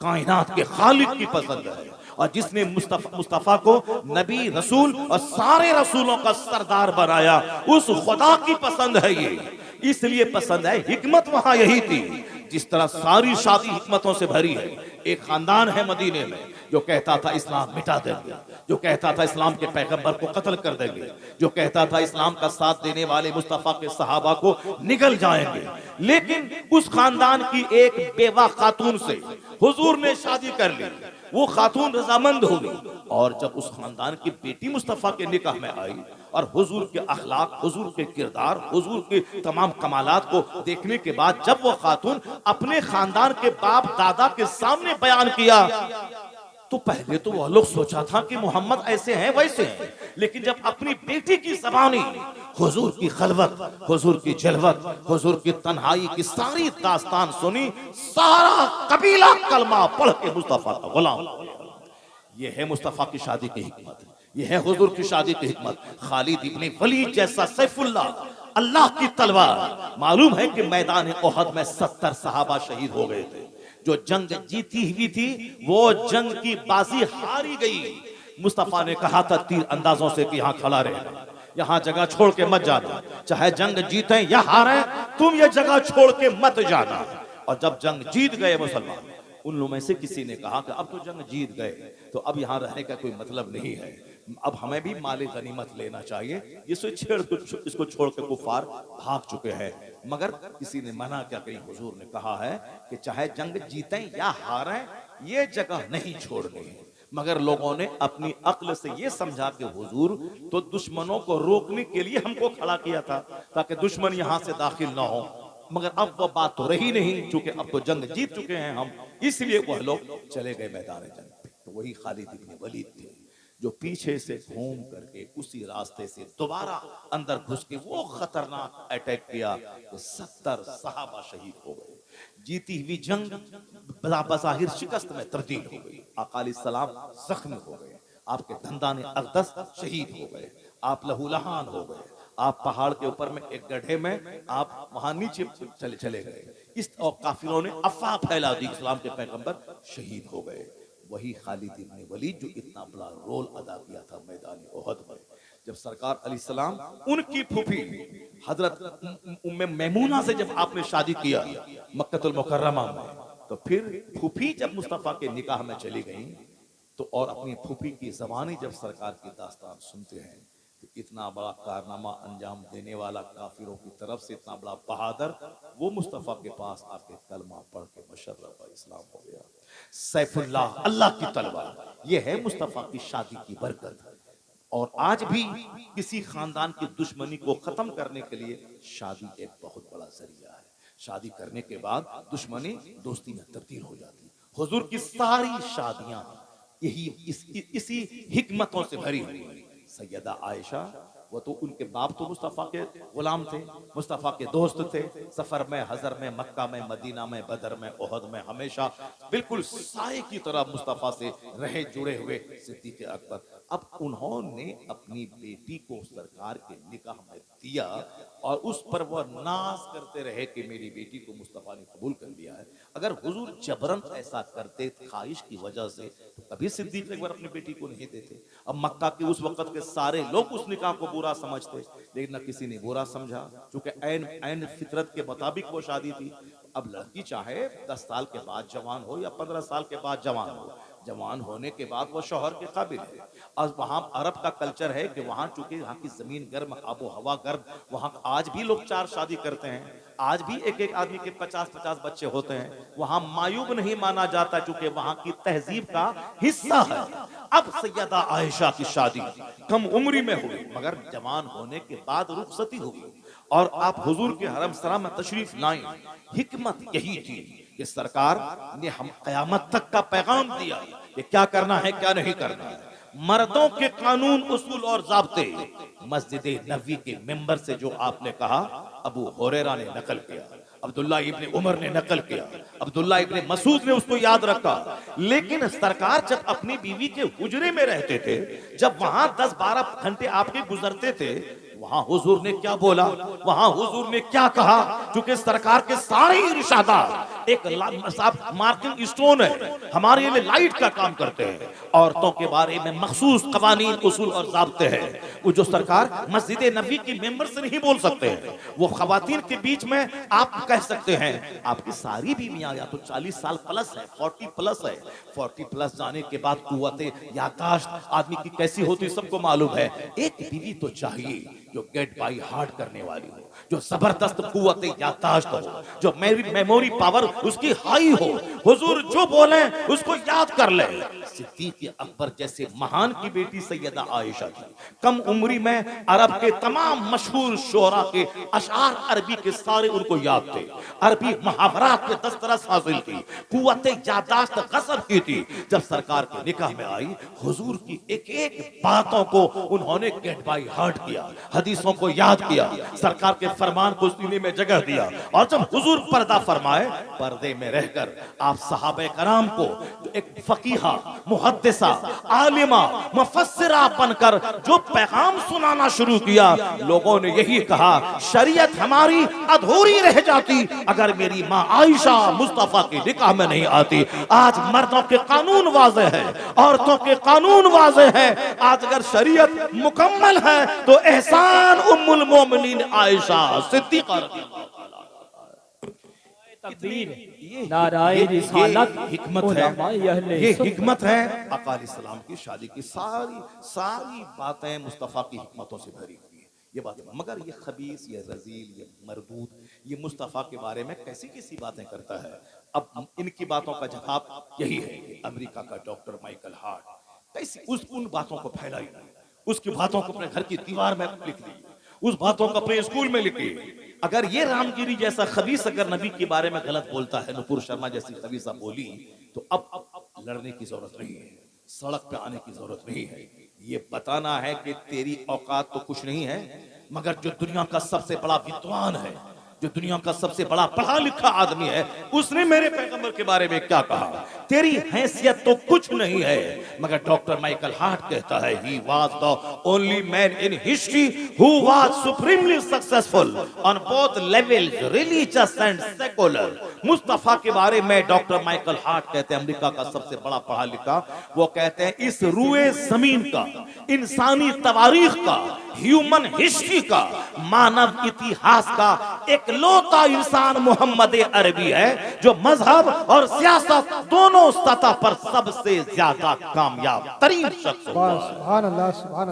कायनात के खालिक की पसंद है। और जिसने मुस्तफा को नबी, रसूल और सारे रसूलों का सरदार बनाया, उस खुदा की पसंद है ये, इसलिए पसंद है। हिकमत वहां यही थी। जिस तरह सारी शादी हिकमतों से भरी है। एक खानदान है मदीने में जो कहता था इस्लाम मिटा देंगे, जो कहता था इस्लाम के पैगंबर को कत्ल कर देंगे, जो कहता था इस्लाम का साथ देने वाले मुस्तफा के सहाबा को निगल जाएंगे। लेकिन उस खानदान की एक बेवा खातून से हुजूर ने शादी कर ली, वो खातून रजामंद हो गई। और जब उस खानदान की बेटी मुस्तफा के निकाह में आई और हुजूर के अखलाक, हुजूर के किरदार, हुजूर के तमाम कमालात को देखने के बाद जब वो खातून अपने खानदान के बाप दादा के सामने बयान किया तो पहले तो वह लोग सोचा था कि मोहम्मद ऐसे हैं वैसे हैं, लेकिन जब अपनी बेटी की ज़बानी हुजूर की खलवत, हुजूर की जलवत, हुजूर की तन्हाई की सारी दास्तान सुनी, सारा कबीला कलमा पढ़ के मुस्तफा का गुलाम। ये है मुस्तफा की शादी की हिकमत, ये है हुजूर की शादी की हिकमत। खालिद इब्ने वलीद जैसा सैफुल्लाह, अल्लाह की तलवार। मालूम है कि मैदान ओहद में 70 सहाबा शहीद हो गए थे। जो जंग जीती हुई थी वो जंग की बाजी हारी गई। मुस्तफा ने कहा था तीर अंदाजों से कि यहाँ खड़ा रहना, यहाँ जगह छोड़ के मत जाना, चाहे जंग जीते या हारे तुम ये जगह छोड़ के मत जाना। और जब जंग जीत गए मुसलमान, उन लोगों में से किसी ने कहा कि अब तो जंग जीत गए तो अब यहाँ रहने का कोई मतलब नहीं है, अब हमें भी माले गनीमत लेना चाहिए। इसको छोड़ के कुफार भाग चुके हैं। मगर किसी ने मना क्या करी, हुजूर ने कहा है कि चाहे जंग जीतें या हारें ये जगह नहीं छोड़नी है। मगर लोगों ने अपनी अक्ल से ये समझा कि हुजूर तो दुश्मनों को रोकने के लिए हमको खड़ा किया था ताकि दुश्मन यहाँ से दाखिल ना हो। मगर अब वो बात तो रही नहीं, चूंकि अब तो जंग जीत चुके हैं हम, इसलिए वह लोग चले गए मैदान जंग पे। तो वही खालिद इब्ने वलीद थे जो पीछे से घूम करके उसी रास्ते से दोबारा अंदर घुस के वो खतरनाक अटैक किया तो 70 सहाबा शहीद हो गए। जीती हुई जंग बज़ाहिर शिकस्त में तब्दील हो गई। आका अलैहिस्सलाम जख्मी हो गए, आपके दंदाने अक़दस शहीद हो गए, आप लहूलहान हो गए, आप पहाड़ के ऊपर में एक गड्ढे में आप वहां नीचे चले गए। इस और काफिरों ने अफवाह फैला दी, इस्लाम के पैगंबर शहीद हो गए। वही खालिद इब्ने वलीद जो इतना बड़ा रोल अदा किया था मैदान ओहद में। जब सरकार अलैहिस्सलाम उनकी फूफी हजरत उम्मे मैमूना से जब आपने शादी किया मक्कतुल मुकर्रमा में, तो फिर फूफी जब मुस्तफा के निकाह में चली गई तो और अपनी फूफी की ज़बानी जब सरकार की दास्तान सुनते हैं कि इतना बड़ा कारनामा अंजाम देने वाला काफिरों की तरफ से इतना बड़ा बहादुर, वो मुस्तफा के पास आके कलमा पढ़ के मुशर्रफ इस्लाम हो गया। सैफुल्लाह, अल्लाह की तलवार, ये है मुस्तफा की शादी की बरकत। और आज भी किसी खानदान की दुश्मनी को खत्म करने के लिए शादी एक बहुत बड़ा जरिया है। शादी करने के बाद दुश्मनी दोस्ती में तब्दील हो जाती। हुजूर की सारी शादियां यही इसी हिकमतों से भरी हुई। सैयदा आयशा वो तो उनके बाप तो मुस्तफ़ा के गुलाम थे, मुस्तफ़ा के दोस्त थे। सफर में, हजर में, मक्का में, मदीना में, बदर में, ओहद में हमेशा बिल्कुल साए की तरह मुस्तफ़ा से रहे जुड़े हुए सिद्दीक़ अकबर। अब उन्होंने अपनी बेटी को सरकार के निकाह में दिया और उस पर वह नाज करते रहे कि मेरी बेटी को मुस्तफ़ा ने कबूल कर लिया है। अगर हुजूर जबरन ऐसा करते ख्वाहिश की वजह से तो कभी सिद्दीक़ अकबर अपनी बेटी को नहीं देते। अब मक्का के उस वक्त के सारे लोग उस निकाह को बुरा समझते, लेकिन न किसी ने बुरा समझा, क्योंकि ऐन फितरत के मुताबिक वो शादी थी। अब लड़की चाहे 10 साल के बाद जवान हो या 15 साल के बाद जवान हो, जवान होने के बाद वो शौहर के काबिल है। और वहाँ अरब का कल्चर है कि वहाँ चूंकि यहाँ की जमीन गर्म, आबो हवा गर्म, वहाँ आज भी लोग 4 शादी करते हैं, आज भी एक एक आदमी के 50-50 बच्चे होते हैं। वहाँ मायूब नहीं माना जाता, चूंकि वहाँ की तहजीब का हिस्सा है। अब सैयदा आयशा की शादी कम उम्री में हुई, मगर जवान होने के बाद रुखसती हुई और आप हुजूर के हरम सरा में तशरीफ लाए। हिकमत यही थी कि सरकार ने हम कयामत तक का पैगाम दिया कि क्या करना है, क्या नहीं करना है। मर्दों के कानून, उसूल और ज़ाब्ते मस्जिद नबवी के मेंबर से जो आपने कहा, अबू हुरैरा ने नकल किया, अब्दुल्ला इब्ने उमर ने नकल किया, अब्दुल्ला इब्ने मसूद ने उसको याद रखा। लेकिन सरकार जब अपनी बीवी के हुजरे में रहते थे, जब वहां 10-12 घंटे आपके गुजरते थे, वहां हुजूर ने क्या बोला, वहां हुजूर ने क्या कहा, क्योंकि सरकार के सारे इरशादात एक मार्किंग स्टोन है, हमारे लिए लाइट का काम करते हैं। औरतों के बारे में मखसूस कवानीन, उसूल और ज़ाब्ते हैं, वो जो सरकार मस्जिद नबी की मेंबर से नहीं बोल सकते हैं। वो खवातीन के बीच में आप कह सकते हैं, आपकी सारी बीवियां या तो 40 साल प्लस है, 40 प्लस है। 40 प्लस जाने के बाद कुव्वते यादाश्त आदमी की कैसी होती सबको मालूम है। एक बीवी तो चाहिए जो गेट बाई हार्ट करने वाली हो, जो जबरदस्त कुव्वते यादाश्त हो, जो मेमोरी पावर उसकी हाई हो। हुजूर जो बोले उसको याद कर ले। सिद्दीक़ अकबर जैसे महान की बेटी सैयदा आयशा थी। कम उम्री में अरब के तमाम मशहूर शोरा के अशार अरबी के सारे उनको याद थे, अरबी मुहावरात के दस्तरस हासिल थी, कुव्वते यादाश्त गज़ब की थी। जब सरकार के निकाह में आई, हुजूर की एक एक बातों को उन्होंने गेट बाई हार्ट किया, हदीसों को याद किया, सरकार के फरमान को सीने में जगह दिया। और जब हुजूर पर्दा फरमाए, पर्दे में रहकर आप सहाबे कराम को एक फकीहा, मुहद्दिसा, आलिमा, मुफस्सिरा बनकर जो पैगाम सुनाना शुरू किया, लोगों ने यही कहा, शरीयत हमारी अधूरी रह जाती अगर मेरी माँ आयशा मुस्तफा के निकाह में नहीं आती। आज मर्दों के कानून वाज़े हैं, औरतों के कानून वाज़े हैं। आज अगर शरीयत मुकम्मल है तो एहसान उम्मुल मोमिनीन आयशा सिद्दीक़ा हिकमत है, ये हिकमत है। आका अलैहिस्सलाम की शादी की सारी बातें मुस्तफ़ा की हिकमतों से भरी हुई है। ये बात, मगर ये खबीस, ये रजील, ये मरदूद, ये मुस्तफ़ा के बारे में कैसी कैसी बातें करता है। अब इनकी बातों का जवाब यही है कि अमेरिका का डॉक्टर माइकल हार्ट कैसी उन बातों को फैलाई, उसकी बातों को अपने घर की दीवार में लिख ली, उस बातों को अपने स्कूल में लिखी। अगर ये रामगिरी जैसा खबीस अगर नबी के बारे में गलत बोलता है, नुपुर शर्मा जैसी खबीसा बोली, तो अब लड़ने की जरूरत नहीं है, सड़क पे आने की जरूरत नहीं है। ये बताना है कि तेरी औकात तो कुछ नहीं है, मगर जो दुनिया का सबसे बड़ा विद्वान है, जो दुनिया का सबसे बड़ा पढ़ा लिखा आदमी है, उसने मेरे पैगंबर के बारे में क्या कहा। तेरी हैसियत तो कुछ नहीं है, मगर डॉक्टर माइकल हार्ट कहता है, he was the only man in history who was supremely successful on both levels, religious and secular। Mustafa के बारे में डॉक्टर माइकल हार्ट कहते हैं, अमेरिका का सबसे बड़ा पढ़ा लिखा, वो कहते हैं इस रुए जमीन का, इंसानी तवारीख का, ह्यूमन हिस्ट्री का, मानव इतिहास का एकलौता इंसान मोहम्मद अरबी है जो मजहब और सियासत दोनों सतह पर सबसे ज्यादा कामयाब तरीन शख्स हुआ।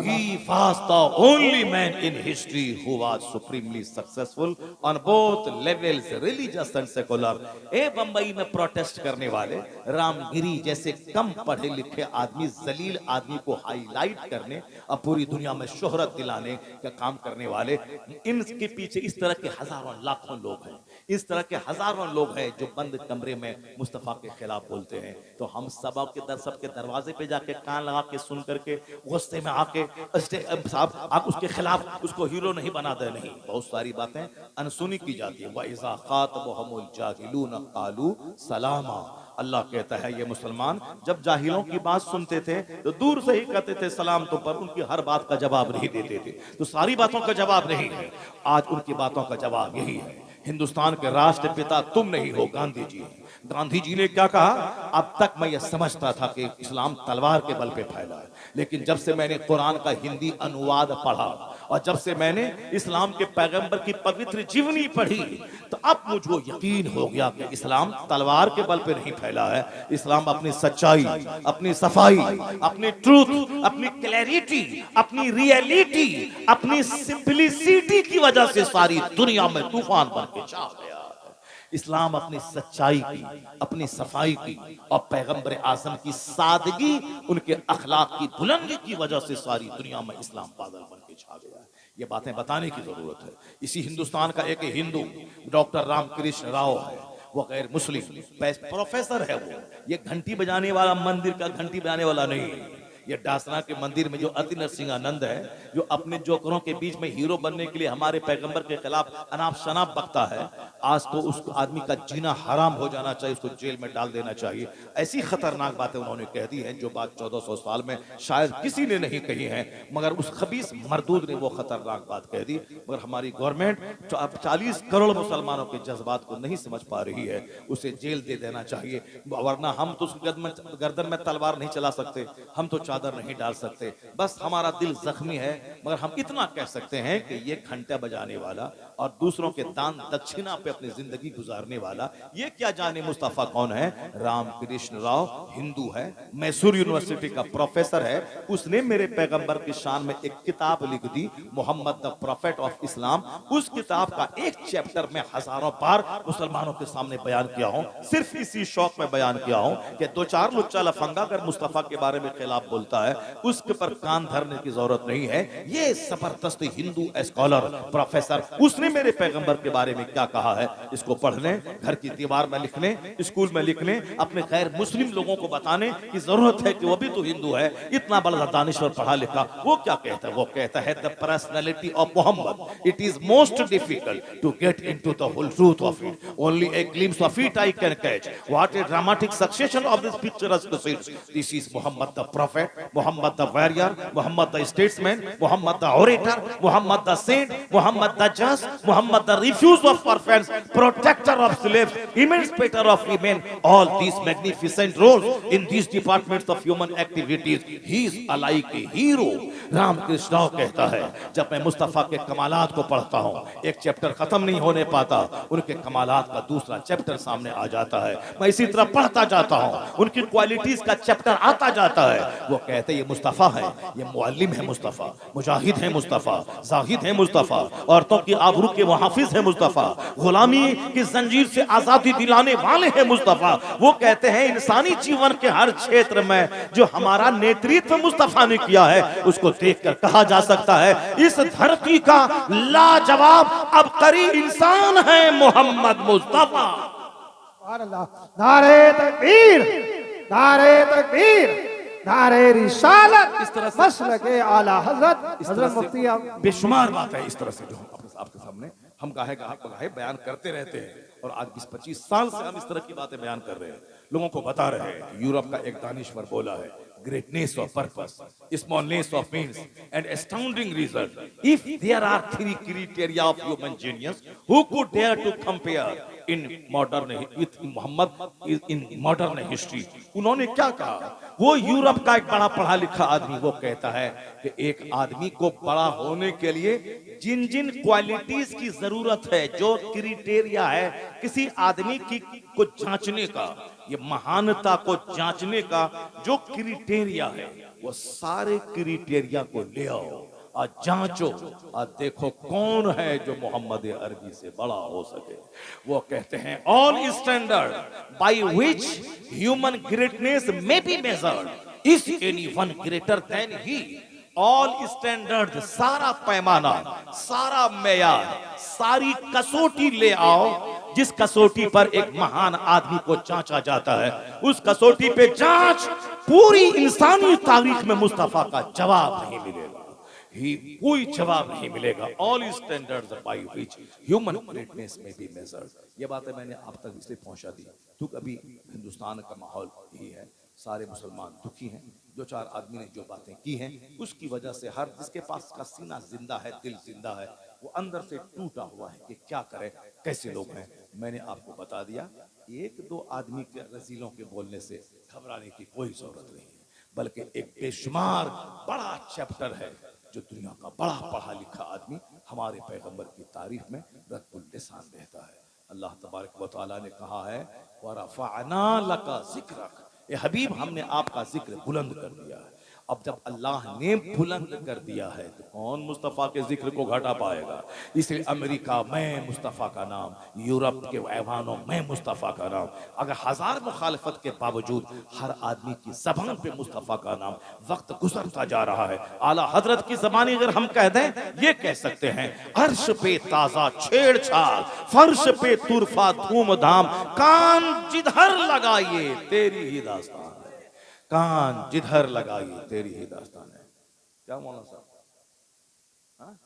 He was the only man in history who was supremely successful on both levels, religious and secular। ए बंबई में प्रोटेस्ट करने वाले रामगिरी जैसे कम पढ़े लिखे आदमी, जलील आदमी को हाईलाइट करने और पूरी दुनिया में शोहरत दिलाने का काम करने वाले, इनके पीछे इस तरह के हजारों हजारों लाखों लोग हैं, इस तरह के हजारों लोग हैं जो बंद कमरे में मुस्तफ़ा के खिलाफ बोलते हैं। तो हम सबके दरवाजे पे जाके कान लगा के सुन करके गुस्से में आके साहब आप उसके खिलाफ उसको हीरो नहीं बना दे, नहीं, बहुत सारी बातें अनसुनी की जाती है। व इज़ा ख़ातबहुमुल जाहिलून क़ालू सलामा। अल्लाह कहता है ये मुसलमान जब जाहिलों की बात सुनते थे तो दूर से ही कहते थे सलाम, तो पर उनकी हर बात का जवाब नहीं देते थे। तो सारी बातों का जवाब नहीं है, आज उनकी बातों का जवाब यही है। हिंदुस्तान के राष्ट्रपिता तुम नहीं हो, गांधी जी हैं। गांधी जी ने क्या कहा? अब तक मैं यह समझता था कि इस्लाम तलवार के बल पे फैला है, लेकिन जब से मैंने कुरान का हिंदी अनुवाद पढ़ा और जब से मैंने इस्लाम के पैगंबर की पवित्र जीवनी पढ़ी तो अब मुझको यकीन हो गया कि इस्लाम तलवार के बल पे नहीं फैला है। इस्लाम अपनी सच्चाई, अपनी सफाई, अपनी ट्रूथ, अपनी क्लैरिटी, अपनी रियलिटी, अपनी सिंपलिसिटी की वजह से सारी दुनिया में तूफान बन के छा गया। इस्लाम अपनी सच्चाई की, अपनी सफाई की और पैगंबर आज़म की सादगी, उनके अखलाक की बुलंदी की वजह से सारी दुनिया में इस्लाम बादल बन के छा गया। ये बातें बताने की जरूरत है। इसी हिंदुस्तान का एक हिंदू डॉक्टर रामकृष्ण राव है, वो गैर मुस्लिम प्रोफेसर है। वो ये घंटी बजाने वाला, मंदिर का घंटी बजाने वाला नहीं है। ये डासना के मंदिर में जो अति नरसिंहानंद है, जो अपने जोकरों के बीच में हीरो बनने के लिए हमारे पैगंबर के खिलाफ अनाप शनाप बकता है, आज तो उस आदमी का जीना हराम हो जाना चाहिए, उसको जेल में डाल देना चाहिए। ऐसी खतरनाक बातें उन्होंने कह दी हैं जो बात 1400 साल में शायद किसी ने नहीं कही है, मगर उस खबीस मरदूद ने वो खतरनाक बात कह दी। मगर हमारी गवर्नमेंट जो अब 40 करोड़ मुसलमानों के जज्बात को नहीं समझ पा रही है, उसे जेल दे देना चाहिए, वरना हम तो उसकी गर्दन में तलवार नहीं चला सकते, हम तो चादर नहीं डाल सकते। बस हमारा दिल जख्मी है, मगर हम इतना कह सकते हैं कि ये घंटा बजाने वाला और दूसरों के दान दक्षिणा पे अपनी जिंदगी गुजारने वाला, ये क्या जाने मुस्तफा कौन है? रामकृष्ण राव हिंदू है, मैसूर यूनिवर्सिटी का प्रोफेसर है। उसने मेरे पैगंबर की शान में एक किताब लिख दी, Mohammad the prophet of Islam. उस किताब का एक चैप्टर में हजारों बार मुसलमानों के सामने बयान किया हूं, सिर्फ इसी शौक में बयान किया हूं कि दो चार लुच्चा लफंगा अगर मुस्तफा के बारे में खिलाफ बोलता है, उसके पर कान धरने की जरूरत नहीं है। ये जबरदस्त हिंदू स्कॉलर प्रोफेसर, उसने मेरे पैगंबर के बारे में क्या कहा है, इसको पढ़ने, घर की दीवार में लिखने, स्कूल में लिखने, अपने गैर मुस्लिम लोगों को बताने की जरूरत है कि वो भी तो हिंदू है। इतना बड़ा दानिश्वर पढ़ा लिखा, वो क्या कहता है? वो कहता है the personality of Muhammad, it is most difficult to get into the whole truth of it, only a glimpse of it I can catch, what a dramatic succession of this picturesque scenes, this is Muhammad the prophet, Muhammad the warrior, Muhammad the statesman, Muhammad the orator, Muhammad the saint, Muhammad the just, Muhammad the refuge of orphans, protector of slaves, emancipator of women, all these magnificent roles in these departments of human activities, he is alike a hero। Ramakrishna Rao कहता है, जब मैं मुस्तफा के कमालात को पढ़ता हूँ, एक chapter खत्म नहीं होने पाता, उनके कमालात का दूसरा चैप्टर सामने आ जाता है। मैं इसी तरह पढ़ता जाता हूँ, उनकी क्वालिटीज का चैप्टर आता जाता है। वो कहते ये मुस्तफा है, ये मुअल्लिम है मुस्तफा, मुजाहिद है मुस्तफा, जाहिद है मुस्तफा, औरतों की आबरू के मुहाफिज है मुस्तफा, गुलामी की जंजीर से आजादी दिलाने वाले हैं मुस्तफा। वो कहते हैं इंसानी जीवन के हर क्षेत्र में जो हमारा नेतृत्व मुस्तफा ने किया है, उसको देखकर कहा जा सकता है इस धरती का लाजवाब अबकरी इंसान है मोहम्मद मुस्तफा। नारे तकबीर, नारे तकबीर, नारे रिसालत। इस तरह से मसलके आला हजरत मुफ्ती बेशुमार बात है। इस तरह से जो आपके सामने हम गाहे बयान करते रहते हैं, और आज 20-25 साल से हम इस तरह की बातें बयान कर रहे हैं, लोगों को बता रहे हैं। यूरोप का एक दानिश्वर बोला है, greatness of purpose, smallness of means, and astounding result. If there are 3 criteria of human genius, who could dare to compare in modern with Muhammad in modern history? उन्होंने क्या कहा? वो यूरोप का एक बड़ा पढ़ा लिखा आदमी वो कहता है कि एक आदमी को बड़ा होने के लिए जिन जिन क्वालिटीज की जरूरत है, जो क्राइटेरिया है किसी आदमी की को जांचने का, ये महानता को जांचने का जो क्राइटेरिया है, वो सारे क्राइटेरिया को ले आओ और जांचो और देखो कौन है जो मोहम्मद अरबी से बड़ा हो सके। वो कहते हैं all standard by which human greatness may be measured, is any one greater than he? All standard, सारा पैमाना, सारा मेयार, सारी कसौटी ले आओ जिस कसौटी पर एक महान आदमी को जांचा जाता है। उस कसौटी पे जांच पूरी इंसानी तारीख में मुस्तफा का जवाब नहीं मिलेगा, ही कोई जवाब नहीं मिलेगा। All standards by which human greatness में बी मेजर्ड। ये बातें मैंने आप तक इसलिए पहुंचा दी क्योंकि अभी हिंदुस्तान का माहौल यही है, सारे मुसलमान दुखी हैं। दो चार आदमी ने जो बातें की हैं उसकी वजह से हर जिसके पास का सीना जिंदा है, दिल जिंदा है, वो अंदर से टूटा हुआ है कि क्या करे, कैसे लोग हैं। मैंने आपको बता दिया, एक दो आदमी के रजीलों के बोलने से घबराने की कोई जरूरत नहीं है, बल्कि एक बेशुमार बड़ा चैप्टर है जो दुनिया का बड़ा पढ़ा लिखा आदमी हमारे पैगंबर की तारीफ में रद्दुल लिसान रहता है। अल्लाह तबारक व तआला ने कहा है वरफ़अना लका ज़िक्रक, ए हबीब हमने आपका जिक्र बुलंद कर दिया है। अब जब अल्लाह ने बुलंद कर दिया है तो कौन मुस्तफ़ा के जिक्र को घटा पाएगा। इसलिए अमेरिका में मुस्तफ़ा का नाम, यूरोप के ऐवानों में मुस्तफ़ा का नाम, अगर हजार मुखालफत के बावजूद हर आदमी की ज़बान पे मुस्तफ़ा का नाम वक्त गुजरता जा रहा है। आला हजरत की ज़बानी अगर हम कह दें, ये कह सकते हैं अर्श पे ताज़ा छेड़छाड़, फर्श पे तुरफा धूमधाम, कान जिधर लगाइए तेरी ही दास्तान है, कान जिधर लगाइए तेरी ही दास्तान है। क्या मौलाना साहब, हाँ?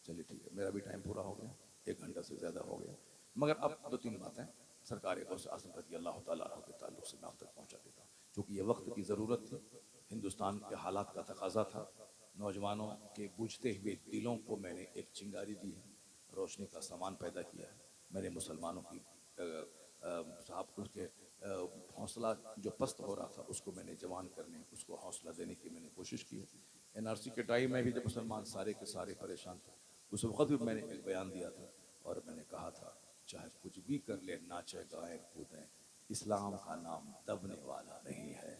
चलिए ठीक है, मेरा भी टाइम पूरा हो गया, 1 घंटा से ज्यादा हो गया, मगर अब 2-3 बातें सरकार गौसे आज़म रज़ी अल्लाह तआला अन्हु के ताल्लुक से मैं आप तक पहुंचा देता हूँ, क्योंकि ये वक्त की ज़रूरत थी, हिंदुस्तान के हालात का तकाजा था। नौजवानों के बुझते हुए दिलों को मैंने एक चिंगारी दी है, रोशनी का सामान पैदा किया है। मैंने मुसलमानों की साहब उसके हौसला जो पस्त हो रहा था उसको मैंने जवान करने, उसको हौसला देने की मैंने कोशिश की है। NRC के टाइम में भी जब मुसलमान सारे के सारे परेशान थे, उस वक्त भी मैंने एक बयान दिया था और मैंने कहा था चाहे कुछ भी कर ले, नाचे गाएं कूदें, इस्लाम का नाम दबने वाला नहीं है।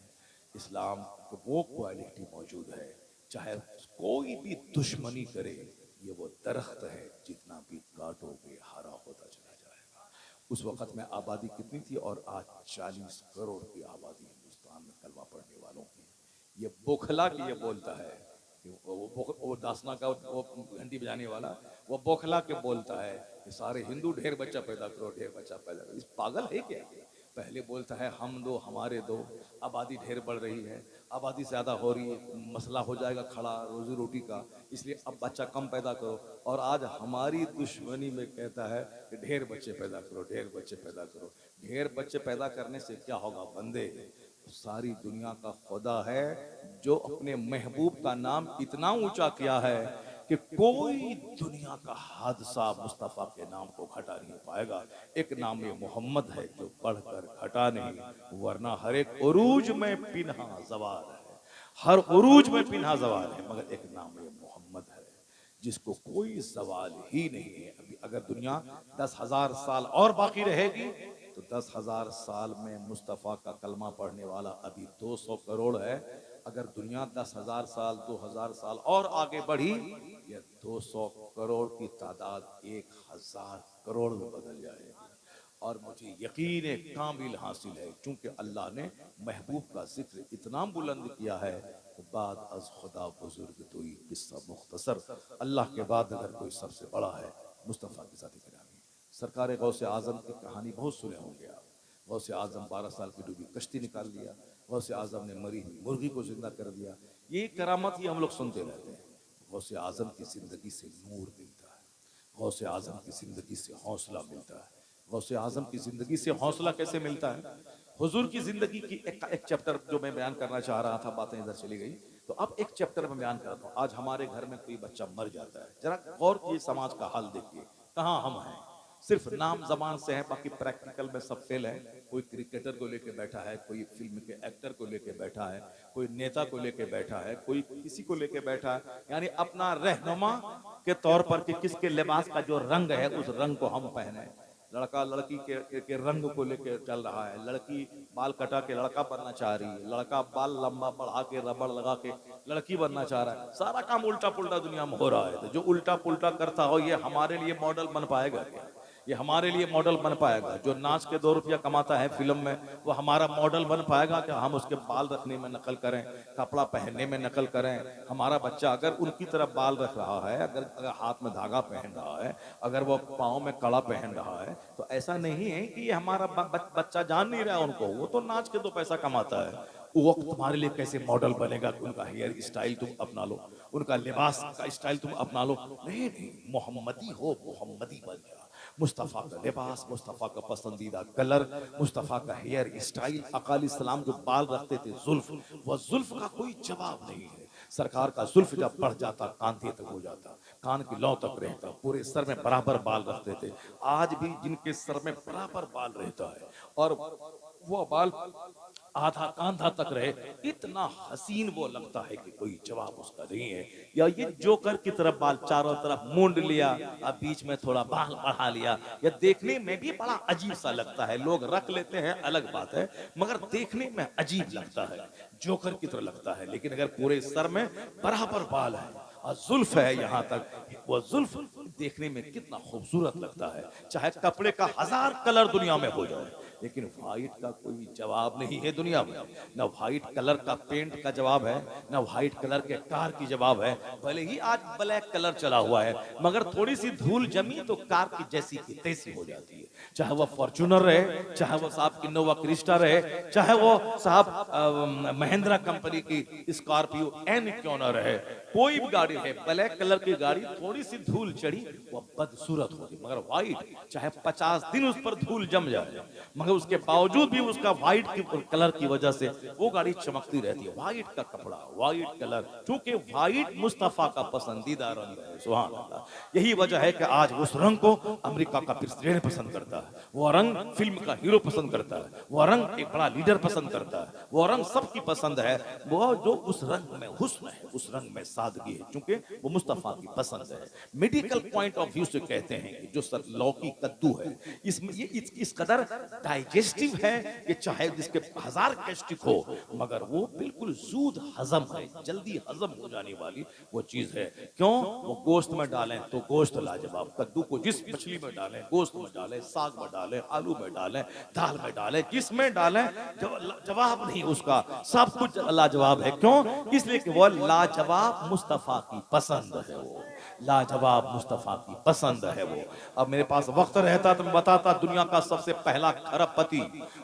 इस्लाम को वो क्वालिटी मौजूद है, चाहे कोई भी दुश्मनी करे, ये वो दरख्त है जितना भी काटोगे हरा होता चला जाएगा। उस वक़्त में आबादी कितनी थी और आज 40 करोड़ की आबादी हिंदुस्तान में कलमा पढ़ने वालों की। ये बोखला की ये बोलता है कि वो दासना का वो घंटी बजाने वाला, वो बोखला के बोलता है कि सारे हिंदू ढेर बच्चा पैदा करो, ढेर बच्चा पैदा करो। इस पागल है क्या? पहले बोलता है हम दो हमारे दो, आबादी ढेर बढ़ रही है, आबादी ज़्यादा हो रही है, मसला हो जाएगा खड़ा रोजी रोटी का, इसलिए अब बच्चा कम पैदा करो। और आज हमारी दुश्मनी में कहता है कि ढेर बच्चे पैदा करो, ढेर बच्चे पैदा करो। ढेर बच्चे पैदा करने से क्या होगा बंदे? सारी दुनिया का खुदा है जो अपने महबूब का नाम इतना ऊंचा किया है कि कोई दुनिया का हादसा मुस्तफ़ा के नाम को घटा नहीं पाएगा। एक नाम ये मोहम्मद है जो बढ़कर घटा नहीं, वरना हर एक उरूज में पिन्हा ज़वार है, हर उरूज में पिन्हा ज़वार है, मगर एक नाम ये मोहम्मद है जिसको कोई सवाल ही नहीं है। अभी अगर दुनिया 10,000 साल और बाकी रहेगी तो 10,000 साल में मुस्तफ़ा का कलमा पढ़ने वाला अभी 200 करोड़ है। अगर दुनिया 10,000 साल 2,000 साल और आगे बढ़ी, यह 200 करोड़ की तादाद 1,000 करोड़ में बदल जाएगी। और मुझे यकीन कामिल हासिल है क्योंकि अल्लाह ने महबूब का जिक्र इतना बुलंद किया है कि बाद अज खुदा बुजुर्ग तो ये किस्सा मुख्तसर, अल्लाह के बाद अगर कोई सबसे बड़ा है मुस्तफ़ा की ज़ात गिरामी। सरकार गौसे आज़म की कहानी बहुत सुने होंगे आप। गौसे आज़म 12 साल की डूबी कश्ती निकाल लिया, गौसे आज़म ने मरी हुई मुर्गी को जिंदा कर दिया। ये करामत ही हम लोग सुनते रहते हैं। गौसे आज़म की ज़िंदगी से नूर मिलता है, गौसे आज़म की ज़िंदगी से हौसला मिलता है। गौसे आज़म की ज़िंदगी से हौसला कैसे मिलता है? हुजूर की ज़िंदगी की एक चैप्टर जो मैं बयान करना चाह रहा था, बातें इधर चली गई, तो अब एक चैप्टर में बयान करता हूँ। आज हमारे घर में कोई बच्चा मर जाता है, जरा गौर कीजिए समाज का हाल देखिए, कहाँ हम हैं। सिर्फ नाम जबान से है, बाकी प्रैक्टिकल में सब फेल है। कोई क्रिकेटर को लेके बैठा है, कोई फिल्म के एक्टर को लेके बैठा है, कोई नेता को लेके बैठा है, कोई किसी को लेके बैठा है, यानी अपना रहनुमा के तौर पर कि किसके लिबास का जो रंग है उस रंग को हम पहने। लड़का लड़की के रंग को लेके चल रहा है, लड़की बाल कटा के लड़का बनना चाह रही है, लड़का बाल लंबा बढ़ा के रबड़ लगा के लड़की बनना चाह रहा है। सारा काम उल्टा पुल्टा दुनिया में हो रहा है। तो जो उल्टा पुल्टा करता हो ये हमारे लिए मॉडल बन पाएगा क्या? ये हमारे लिए मॉडल बन पाएगा? जो नाच के 2 रुपया कमाता है फिल्म में, वो हमारा मॉडल बन पाएगा? क्या हम उसके बाल रखने में नकल करें, कपड़ा पहनने में नकल करें? हमारा बच्चा अगर उनकी तरह बाल रख रहा है, अगर हाथ में धागा पहन रहा है, अगर वो पाँव में कड़ा पहन रहा है, तो ऐसा नहीं है कि ये हमारा बच्चा जान नहीं रहा उनको। वो तो नाच के 2 पैसा कमाता है। वो वक्त तुम्हारे लिए कैसे मॉडल बनेगा कि उनका हेयर स्टाइल तुम अपना लो, उनका लिबास का स्टाइल तुम अपना लो? नहीं नहीं, मोहम्मदी हो, मोहम्मदी बन जा। मुस्तफ़ा का लिबास, मुस्तफ़ा का पसंदीदा कलर, मुस्तफ़ा का हेयर स्टाइल। अकाली सलाम जो बाल रखते थे जुल्फ, वो जुल्फ का कोई जवाब नहीं है। सरकार का जुल्फ जब बढ़ जाता कांधे तक हो जाता, कान की लौ तक रहता, पूरे सर में बराबर बाल रखते थे। आज भी जिनके सर में बराबर बाल रहता है और वो बाल आधा कांधा तक रहे, इतना हसीन वो लगता है कि कोई जवाब उसका नहीं है। या ये जोकर की तरफ बाल चारों तरफ मूंड लिया, अब बीच में थोड़ा बाल बढ़ा लिया, या देखने में भी बड़ा अजीब सा लगता है। लोग रख लेते हैं अलग बात है, मगर देखने में अजीब लगता है, जोकर की तरह लगता है। लेकिन अगर पूरे सर में बराबर बाल है और जुल्फ है यहाँ तक, वो जुल्फ देखने में कितना खूबसूरत लगता है। चाहे कपड़े का 1000 कलर दुनिया में हो जाए, लेकिन व्हाइट का कोई जवाब नहीं है दुनिया में। ना व्हाइट कलर का पेंट का जवाब है, ना व्हाइट कलर के कार की जवाब है। भले ही आज ब्लैक कलर चला हुआ है, मगर थोड़ी सी धूल जमी तो कार की जैसी की तैसी हो जाती है। चाहे वो फॉर्च्यूनर रहे, चाहे वो साहब इनोवा क्रिस्टा रहे, चाहे वो साहब महिंद्रा कंपनी की स्कॉर्पियो एन क्यों ना रहे, कोई भी गाड़ी है, ब्लैक कलर की गाड़ी थोड़ी सी धूल चढ़ी वो बदसूरत होगी। मगर व्हाइट चाहे 50 दिन उस पर धूल जम जाए, मगर उसके बावजूद भी उसका व्हाइट की कलर की वजह से वो गाड़ी चमकती रहती है। व्हाइट का कपड़ा, व्हाइट कलर, क्योंकि व्हाइट मुस्तफा का पसंदीदा रंग है। सुभान अल्लाह। यही वजह है कि आज उस रंग को अमेरिका का प्रेसिडेंट पसंद करता है, वो रंग फिल्म का हीरो पसंद करता है, वो रंग एक बड़ा लीडर पसंद करता है, वो रंग सबकी पसंद है। वो जो उस रंग में हुस्न है, उस रंग में सादगी है, क्योंकि वो मुस्तफा की पसंद है। मेडिकल पॉइंट ऑफ व्यू से कहते हैं कि जो लौकी कद्दू है, इसमें ये इस कदर डाइजेस्टिव है कि चाहे जिसके 1000 गैस्ट्रिक हो, मगर वो बिल्कुल जूद हजम है, जल्दी हजम हो जाने वाली वो चीज है। क्यों? वो गोश्त में डालें तो गोश्त लाजवाब, कद्दू को जिस मछली में डालें, गोश्त में डालें, साग में डालें, आलू में डालें, दाल में डालें, जिसमें डालें जवाब नहीं उसका, सब कुछ लाजवाब है। क्यों? इसलिए कि वो लाजवाब मुस्तफा की पसंद है, वो लाजवाब मुस्तफा की पसंद है वो। अब मेरे पास वक्त रहता तो मैं बताता दुनिया का सबसे पहला खरबपति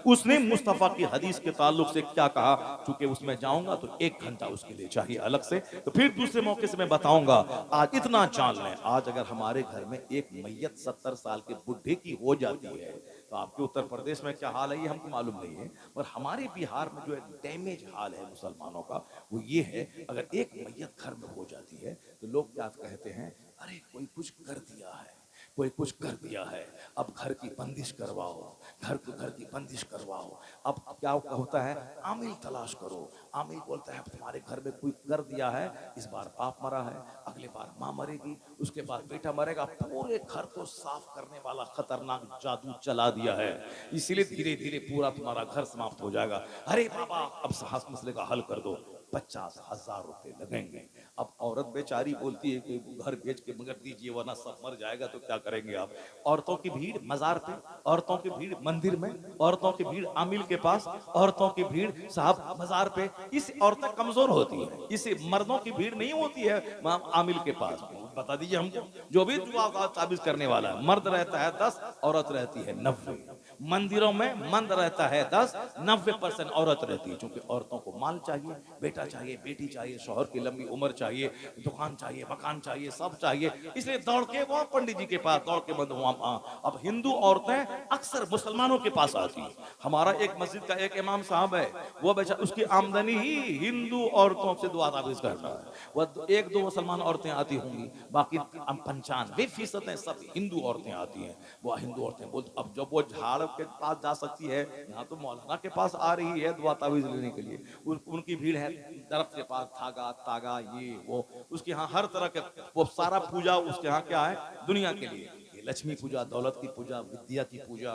उसने मुस्तफा की हदीस के ताल्लुक से क्या कहा। चूंकि उसमें जाऊंगा तो 1 घंटा उसके लिए चाहिए अलग से, तो फिर दूसरे मौके से मैं बताऊंगा। आज इतना जान लें, आज अगर हमारे घर में एक मैयत 70 साल के बुढ़े की हो जाती है, तो आपके उत्तर प्रदेश में क्या हाल है ये हमको मालूम नहीं है, और हमारे बिहार में जो डैमेज हाल है मुसलमानों का वो ये है, अगर एक मैयत घर में हो जाती है तो लोग क्या कहते हैं, अरे कोई कुछ कर दिया है, कोई कुछ कर दिया है, अब घर की बंदिश करवाओ, घर की बंदिश करवाओ। अब क्या होता है, आमिल तलाश करो। आमिल बोलता है तुम्हारे घर में कोई कर दिया है, इस बार बाप मरा है, अगले बार माँ मरेगी, उसके बाद बेटा मरेगा, पूरे घर को साफ करने वाला खतरनाक जादू चला दिया है, इसीलिए धीरे धीरे पूरा तुम्हारा घर समाप्त हो जाएगा। अरे बाबा अब साहस मसले का हल कर दो, 50,000 रुपए लगेंगे। अब औरत बेचारी बोलती है कि घर बेच के मगर दीजिए वरना सब मर जाएगा, तो क्या करेंगे आप? औरतों की भीड़ मजार पे, औरतों की भीड़ मंदिर में, औरतों की भीड़ आमिल के पास, औरतों की भीड़ साहब मजार पे। इस औरतें कमजोर होती है, इसे मर्दों की भीड़ नहीं होती है आमिल के पास। बता दीजिए हमको, जो भी दुआ का ताबीज करने वाला है, मर्द रहता है 10, औरत रहती है 90। मंदिरों में मर्द रहता है 10, 90% औरत रहती है, क्योंकि औरतों को माल चाहिए, बेटा चाहिए, बेटी चाहिए, शौहर की लंबी उम्र चाहिए, दुकान चाहिए, मकान चाहिए, सब चाहिए, इसलिए दौड़ के वो पंडित जी के पास, दौड़ के अब हिंदू औरतें अक्सर मुसलमानों के पास आती है। हमारा एक मस्जिद का एक इमाम साहब है, वो बेचारा उसकी आमदनी ही हिंदू औरतों से दुआ ताबीज करता है। वो 1-2 मुसलमान औरतें आती होंगी, बाकी 95% सब हिंदू औरतें आती हैं। वो हिंदू औरतें बोलती, अब जब वो झाड़ के पास जा सकती है, यहाँ तो मौलाना के पास आ रही है दुआ ताबीज लेने के लिए, उनकी भीड़ है दरख्त के पास, धागा तागा ये वो, उसके यहाँ हर तरह के वो सारा पूजा उसके यहाँ क्या है दुनिया के लिए, लक्ष्मी पूजा, दौलत की पूजा, विद्या की पूजा,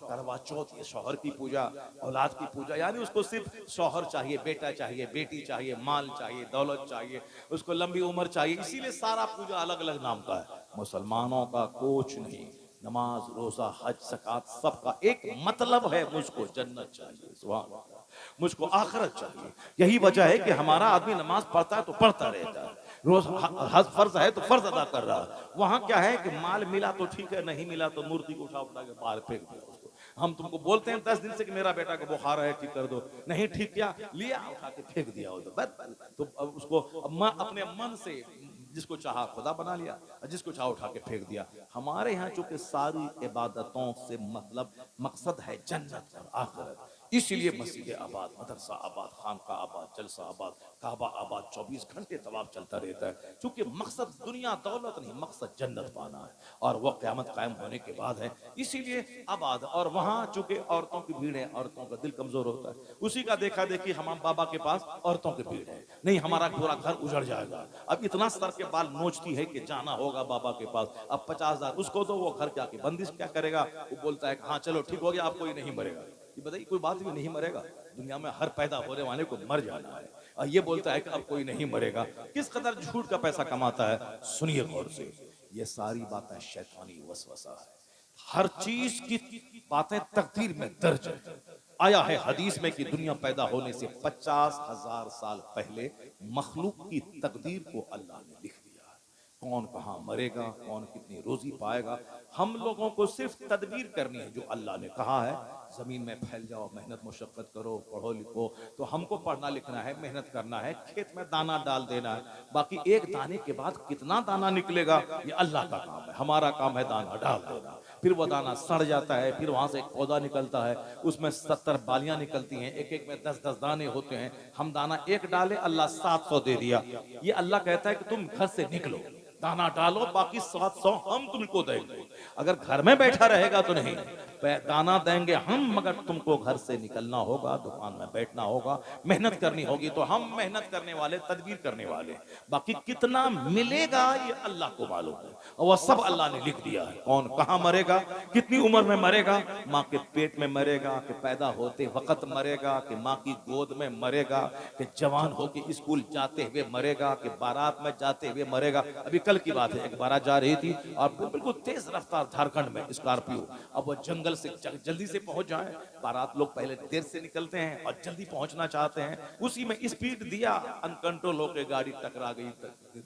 करवा चौथ, ये शौहर की पूजा, औलाद की पूजा, यानी उसको सिर्फ शौहर चाहिए, बेटा चाहिए, बेटी चाहिए, माल चाहिए, दौलत चाहिए, उसको लंबी उम्र चाहिए, इसीलिए सारा पूजा अलग अलग नाम का है। मुसलमानों का कुछ नहीं, नमाज, रोजा, हज, ज़कात सबका एक मतलब है, मुझको जन्नत चाहिए, सुभान अल्लाह, मुझको आखिरत चाहिए। यही वजह है कि हमारा आदमी नमाज पढ़ता है तो पढ़ता रहता है, रोज हज फर्ज है तो फर्ज अदा कर रहा है। वहां क्या है कि माल मिला तो ठीक है, नहीं मिला तो मूर्ति को उठा उठा के बाहर फेंक दिया उसको। हम तुमको बोलते हैं 10 दिन से कि मेरा बेटा का बुखार है, ठीक कर दो, नहीं ठीक किया, लिया उठा के फेंक दिया उधर, बस। तो अब उसको अपने मन से जिसको चाहा खुदा बना लिया, जिसको चाहा उठा के फेंक दिया। हमारे यहाँ चूंकि सारी इबादतों से मतलब मकसद है जन्नत और आखिरत, इसलिए मस्जिद आबाद, मदरसा आबाद, खानका आबाद, जलसा आबाद, काबा आबाद, 24 घंटे तवाफ चलता रहता है। चूंकि मकसद दुनिया दौलत नहीं, मकसद जन्नत पाना है और वह क़यामत कायम होने के बाद है, इसीलिए आबाद। और वहाँ चूंकि औरतों की भीड़ है, औरतों का दिल कमजोर होता है, उसी का देखा देखी हमाम बाबा के पास औरतों की भीड़ है, नहीं हमारा पूरा घर उजड़ जाएगा। अब इतना सर के बाल नोचती है कि जाना होगा बाबा के पास, अब 50,000 उसको दो, वो घर जाके बंदिश क्या करेगा? वो बोलता है हाँ चलो ठीक हो गया, आप कोई नहीं मरेगा। ये बताइए, कोई बात भी नहीं मरेगा, दुनिया में हर पैदा होने वाले को मर जाना है, और ये बोलता है कि अब कोई नहीं मरेगा। किस कदर झूठ का पैसा कमाता है, सुनिए गौर से। ये सारी बातें शैतानी वसवसा है, हर चीज की बातें तकदीर में दर्ज है। आया है हदीस में कि दुनिया पैदा होने से 50,000 साल पहले मखलूक की तकदीर को अल्लाह ने लिख दिया है, कौन कहाँ मरेगा, कौन कितनी रोजी पाएगा। हम लोगों को सिर्फ तदबीर करनी है, जो अल्लाह ने कहा है जमीन में फैल जाओ, मेहनत मुशक्कत करो, पढ़ो लिखो। तो हमको पढ़ना लिखना है, मेहनत करना है, खेत में दाना डाल देना है। बाकी एक दाने के बाद कितना दाना निकलेगा ये अल्लाह का काम है, हमारा काम है दाना डाल देना। फिर वो दाना सड़ जाता है, फिर वहां से एक पौधा निकलता है, उसमें 70 बालियां निकलती हैं, एक एक में 10-10 दाने होते हैं। हम दाना एक डाले, अल्लाह 700 दे दिया। ये अल्लाह कहता है कि तुम घर से निकलो, दाना डालो, बाकी 700 हम तुमको देंगे। अगर घर में बैठा रहेगा तो नहीं, दाना देंगे हम, मगर तुमको घर से निकलना होगा, दुकान में बैठना होगा, मेहनत करनी होगी। तो हम मेहनत करने वाले, तदबीर करने वाले, बाकी कितना मिलेगा ये अल्लाह को मालूम है, और वह सब अल्लाह ने लिख दिया है। कौन कहाँ मरेगा, कितनी उम्र में मरेगा, माँ के पेट में मरेगा कि पैदा होते वक्त मरेगा, कि माँ की गोद में मरेगा, कि जवान होके स्कूल जाते हुए मरेगा, कि बारात में जाते हुए मरेगा। अभी कल की बात है, एक बारात जा रही थी और बिल्कुल तेज रफ्तार झारखंड में स्कॉर्पियो, अब वो जंगल से जल्दी से पहुंच जाए। बारात लोग पहले देर से निकलते हैं और जल्दी पहुंचना चाहते हैं, उसी में स्पीड दिया, अनकंट्रोल होकर गाड़ी टकरा गई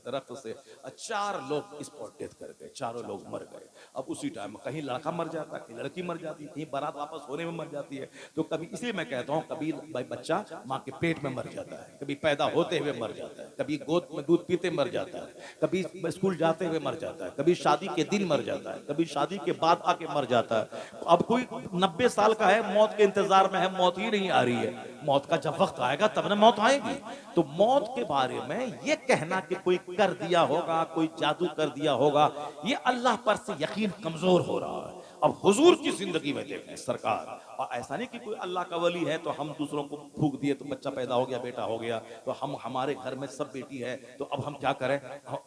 दरख्त से, 4 लोग स्पॉट डेथ कर गए, चारों लोग मर गए। अब उसी टाइम कहीं लड़का मर जाता है, कहीं लड़की मर जाती है, कहीं बारात वापस होने में मर जाती है। तो कभी, इसलिए मैं कहता हूँ, कभी बच्चा माँ के पेट में मर जाता है, कभी पैदा होते हुए मर जाता है, कभी गोद में दूध पीते मर जाता है, कभी स्कूल जाते हुए मर जाता है, कभी शादी के दिन मर जाता है, कभी शादी के बाद आके मर जाता है। अब कोई 90 साल का है, मौत के इंतजार में है, मौत ही नहीं आ रही है। मौत का जब वक्त आएगा तब ना मौत आएगी। तो मौत के बारे में ये कहना कि कोई कर दिया होगा, कोई जादू कर दिया होगा, ये अल्लाह पर से यकीन कमजोर हो रहा है। अब हुजूर की जिंदगी में देखें सरकार, और ऐसा नहीं कि कोई अल्लाह का वली है तो हम दूसरों को फूंक दिए तो बच्चा पैदा हो गया, बेटा हो गया, तो हम, हमारे घर में सब बेटी है तो अब हम क्या करें,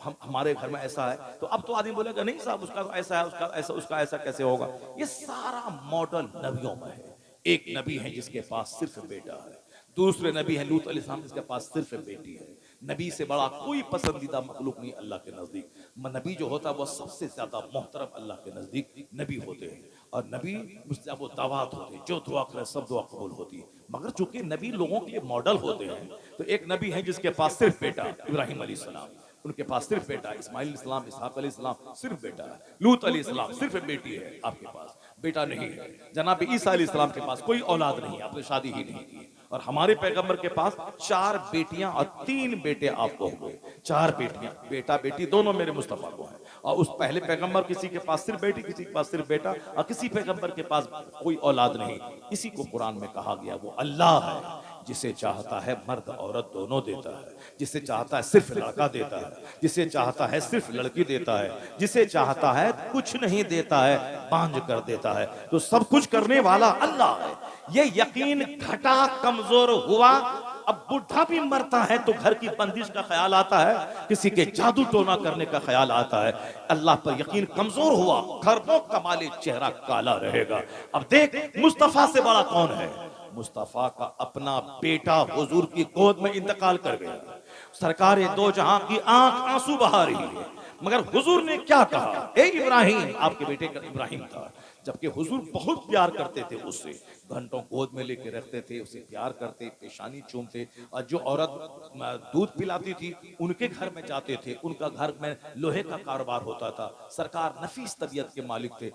हम हमारे घर में ऐसा है। तो अब तो आदमी बोलेगा नहीं साहब उसका तो ऐसा है, उसका ऐसा कैसे होगा। ये सारा मॉडल नबियों में है। एक नबी है जिसके पास सिर्फ बेटा है, दूसरे नबी है लूत अलैहिस्सलाम जिसके पास सिर्फ बेटी है। नबी से बड़ा कोई पसंदीदा मखलूक नहीं अल्लाह के नजदीक। नबी जो होता है वो सबसे ज्यादा मोहतरम अल्लाह के नजदीक नबी होते हैं, और नबी मुस्तजाब दावत होते हैं, जो दुआ करे सब दुआ कबूल होती है। मगर चूंकि नबी लोगों के लिए मॉडल होते हैं, तो एक नबी है जिसके पास सिर्फ बेटा, इब्राहिम अलैहिस्सलाम, उनके पास सिर्फ बेटा, इस्माइल अलैहिस्सलाम, इसहाक अलैहिस्सलाम सिर्फ बेटा है, लूत अलैहिस्सलाम सिर्फ बेटी है, आपके पास बेटा नहीं है। जनाब ईसा अलैहिस्सलाम के पास कोई औलाद नहीं है, आपने शादी ही नहीं की। और हमारे पैगंबर के पास 4 बेटियां और 3 बेटे आपको हुए। 4 बेटियां, बेटा बेटी दोनों मेरे मुस्तफा को है। और उस पहले पैगंबर किसी के पास सिर्फ बेटी, किसी के पास सिर्फ बेटा, और किसी पैगंबर के पास कोई औलाद नहीं। इसी को कुरान में कहा गया वो अल्लाह है जिसे चाहता है मर्द औरत दोनों देता है, जिसे चाहता है सिर्फ लड़का देता है, जिसे चाहता है सिर्फ लड़की देता है, जिसे चाहता है कुछ नहीं देता है, बांझ कर देता है। तो सब कुछ करने वाला अल्लाह है। ये यकीन घटा, कमजोर हुआ। अब बुढ़ा भी मरता है तो घर की बंदिश का ख्याल आता है, किसी के जादू टोना करने का ख्याल आता है। अल्लाह पर यकीन कमजोर हुआ, खरबों कमाले चेहरा काला रहेगा। अब देख मुस्तफा से बड़ा कौन है। मुस्तफा का अपना बेटा हुजूर की गोद में इंतकाल कर गया। सरकार दो जहां की आंख आंसू बहा रही है। मगर हुजूर ने क्या कहा, ए इब्राहिम, आपके बेटे का इब्राहिम था, जबकि हुजूर बहुत प्यार करते थे उससे, घंटों गोद में लेके रखते थे, उसे प्यार करते, पेशानी चूमते, और जो औरत दूध पिलाती थी उनके घर में जाते थे, उनका घर में लोहे का कारोबार होता था, सरकार नफीस तबीयत के मालिक थे।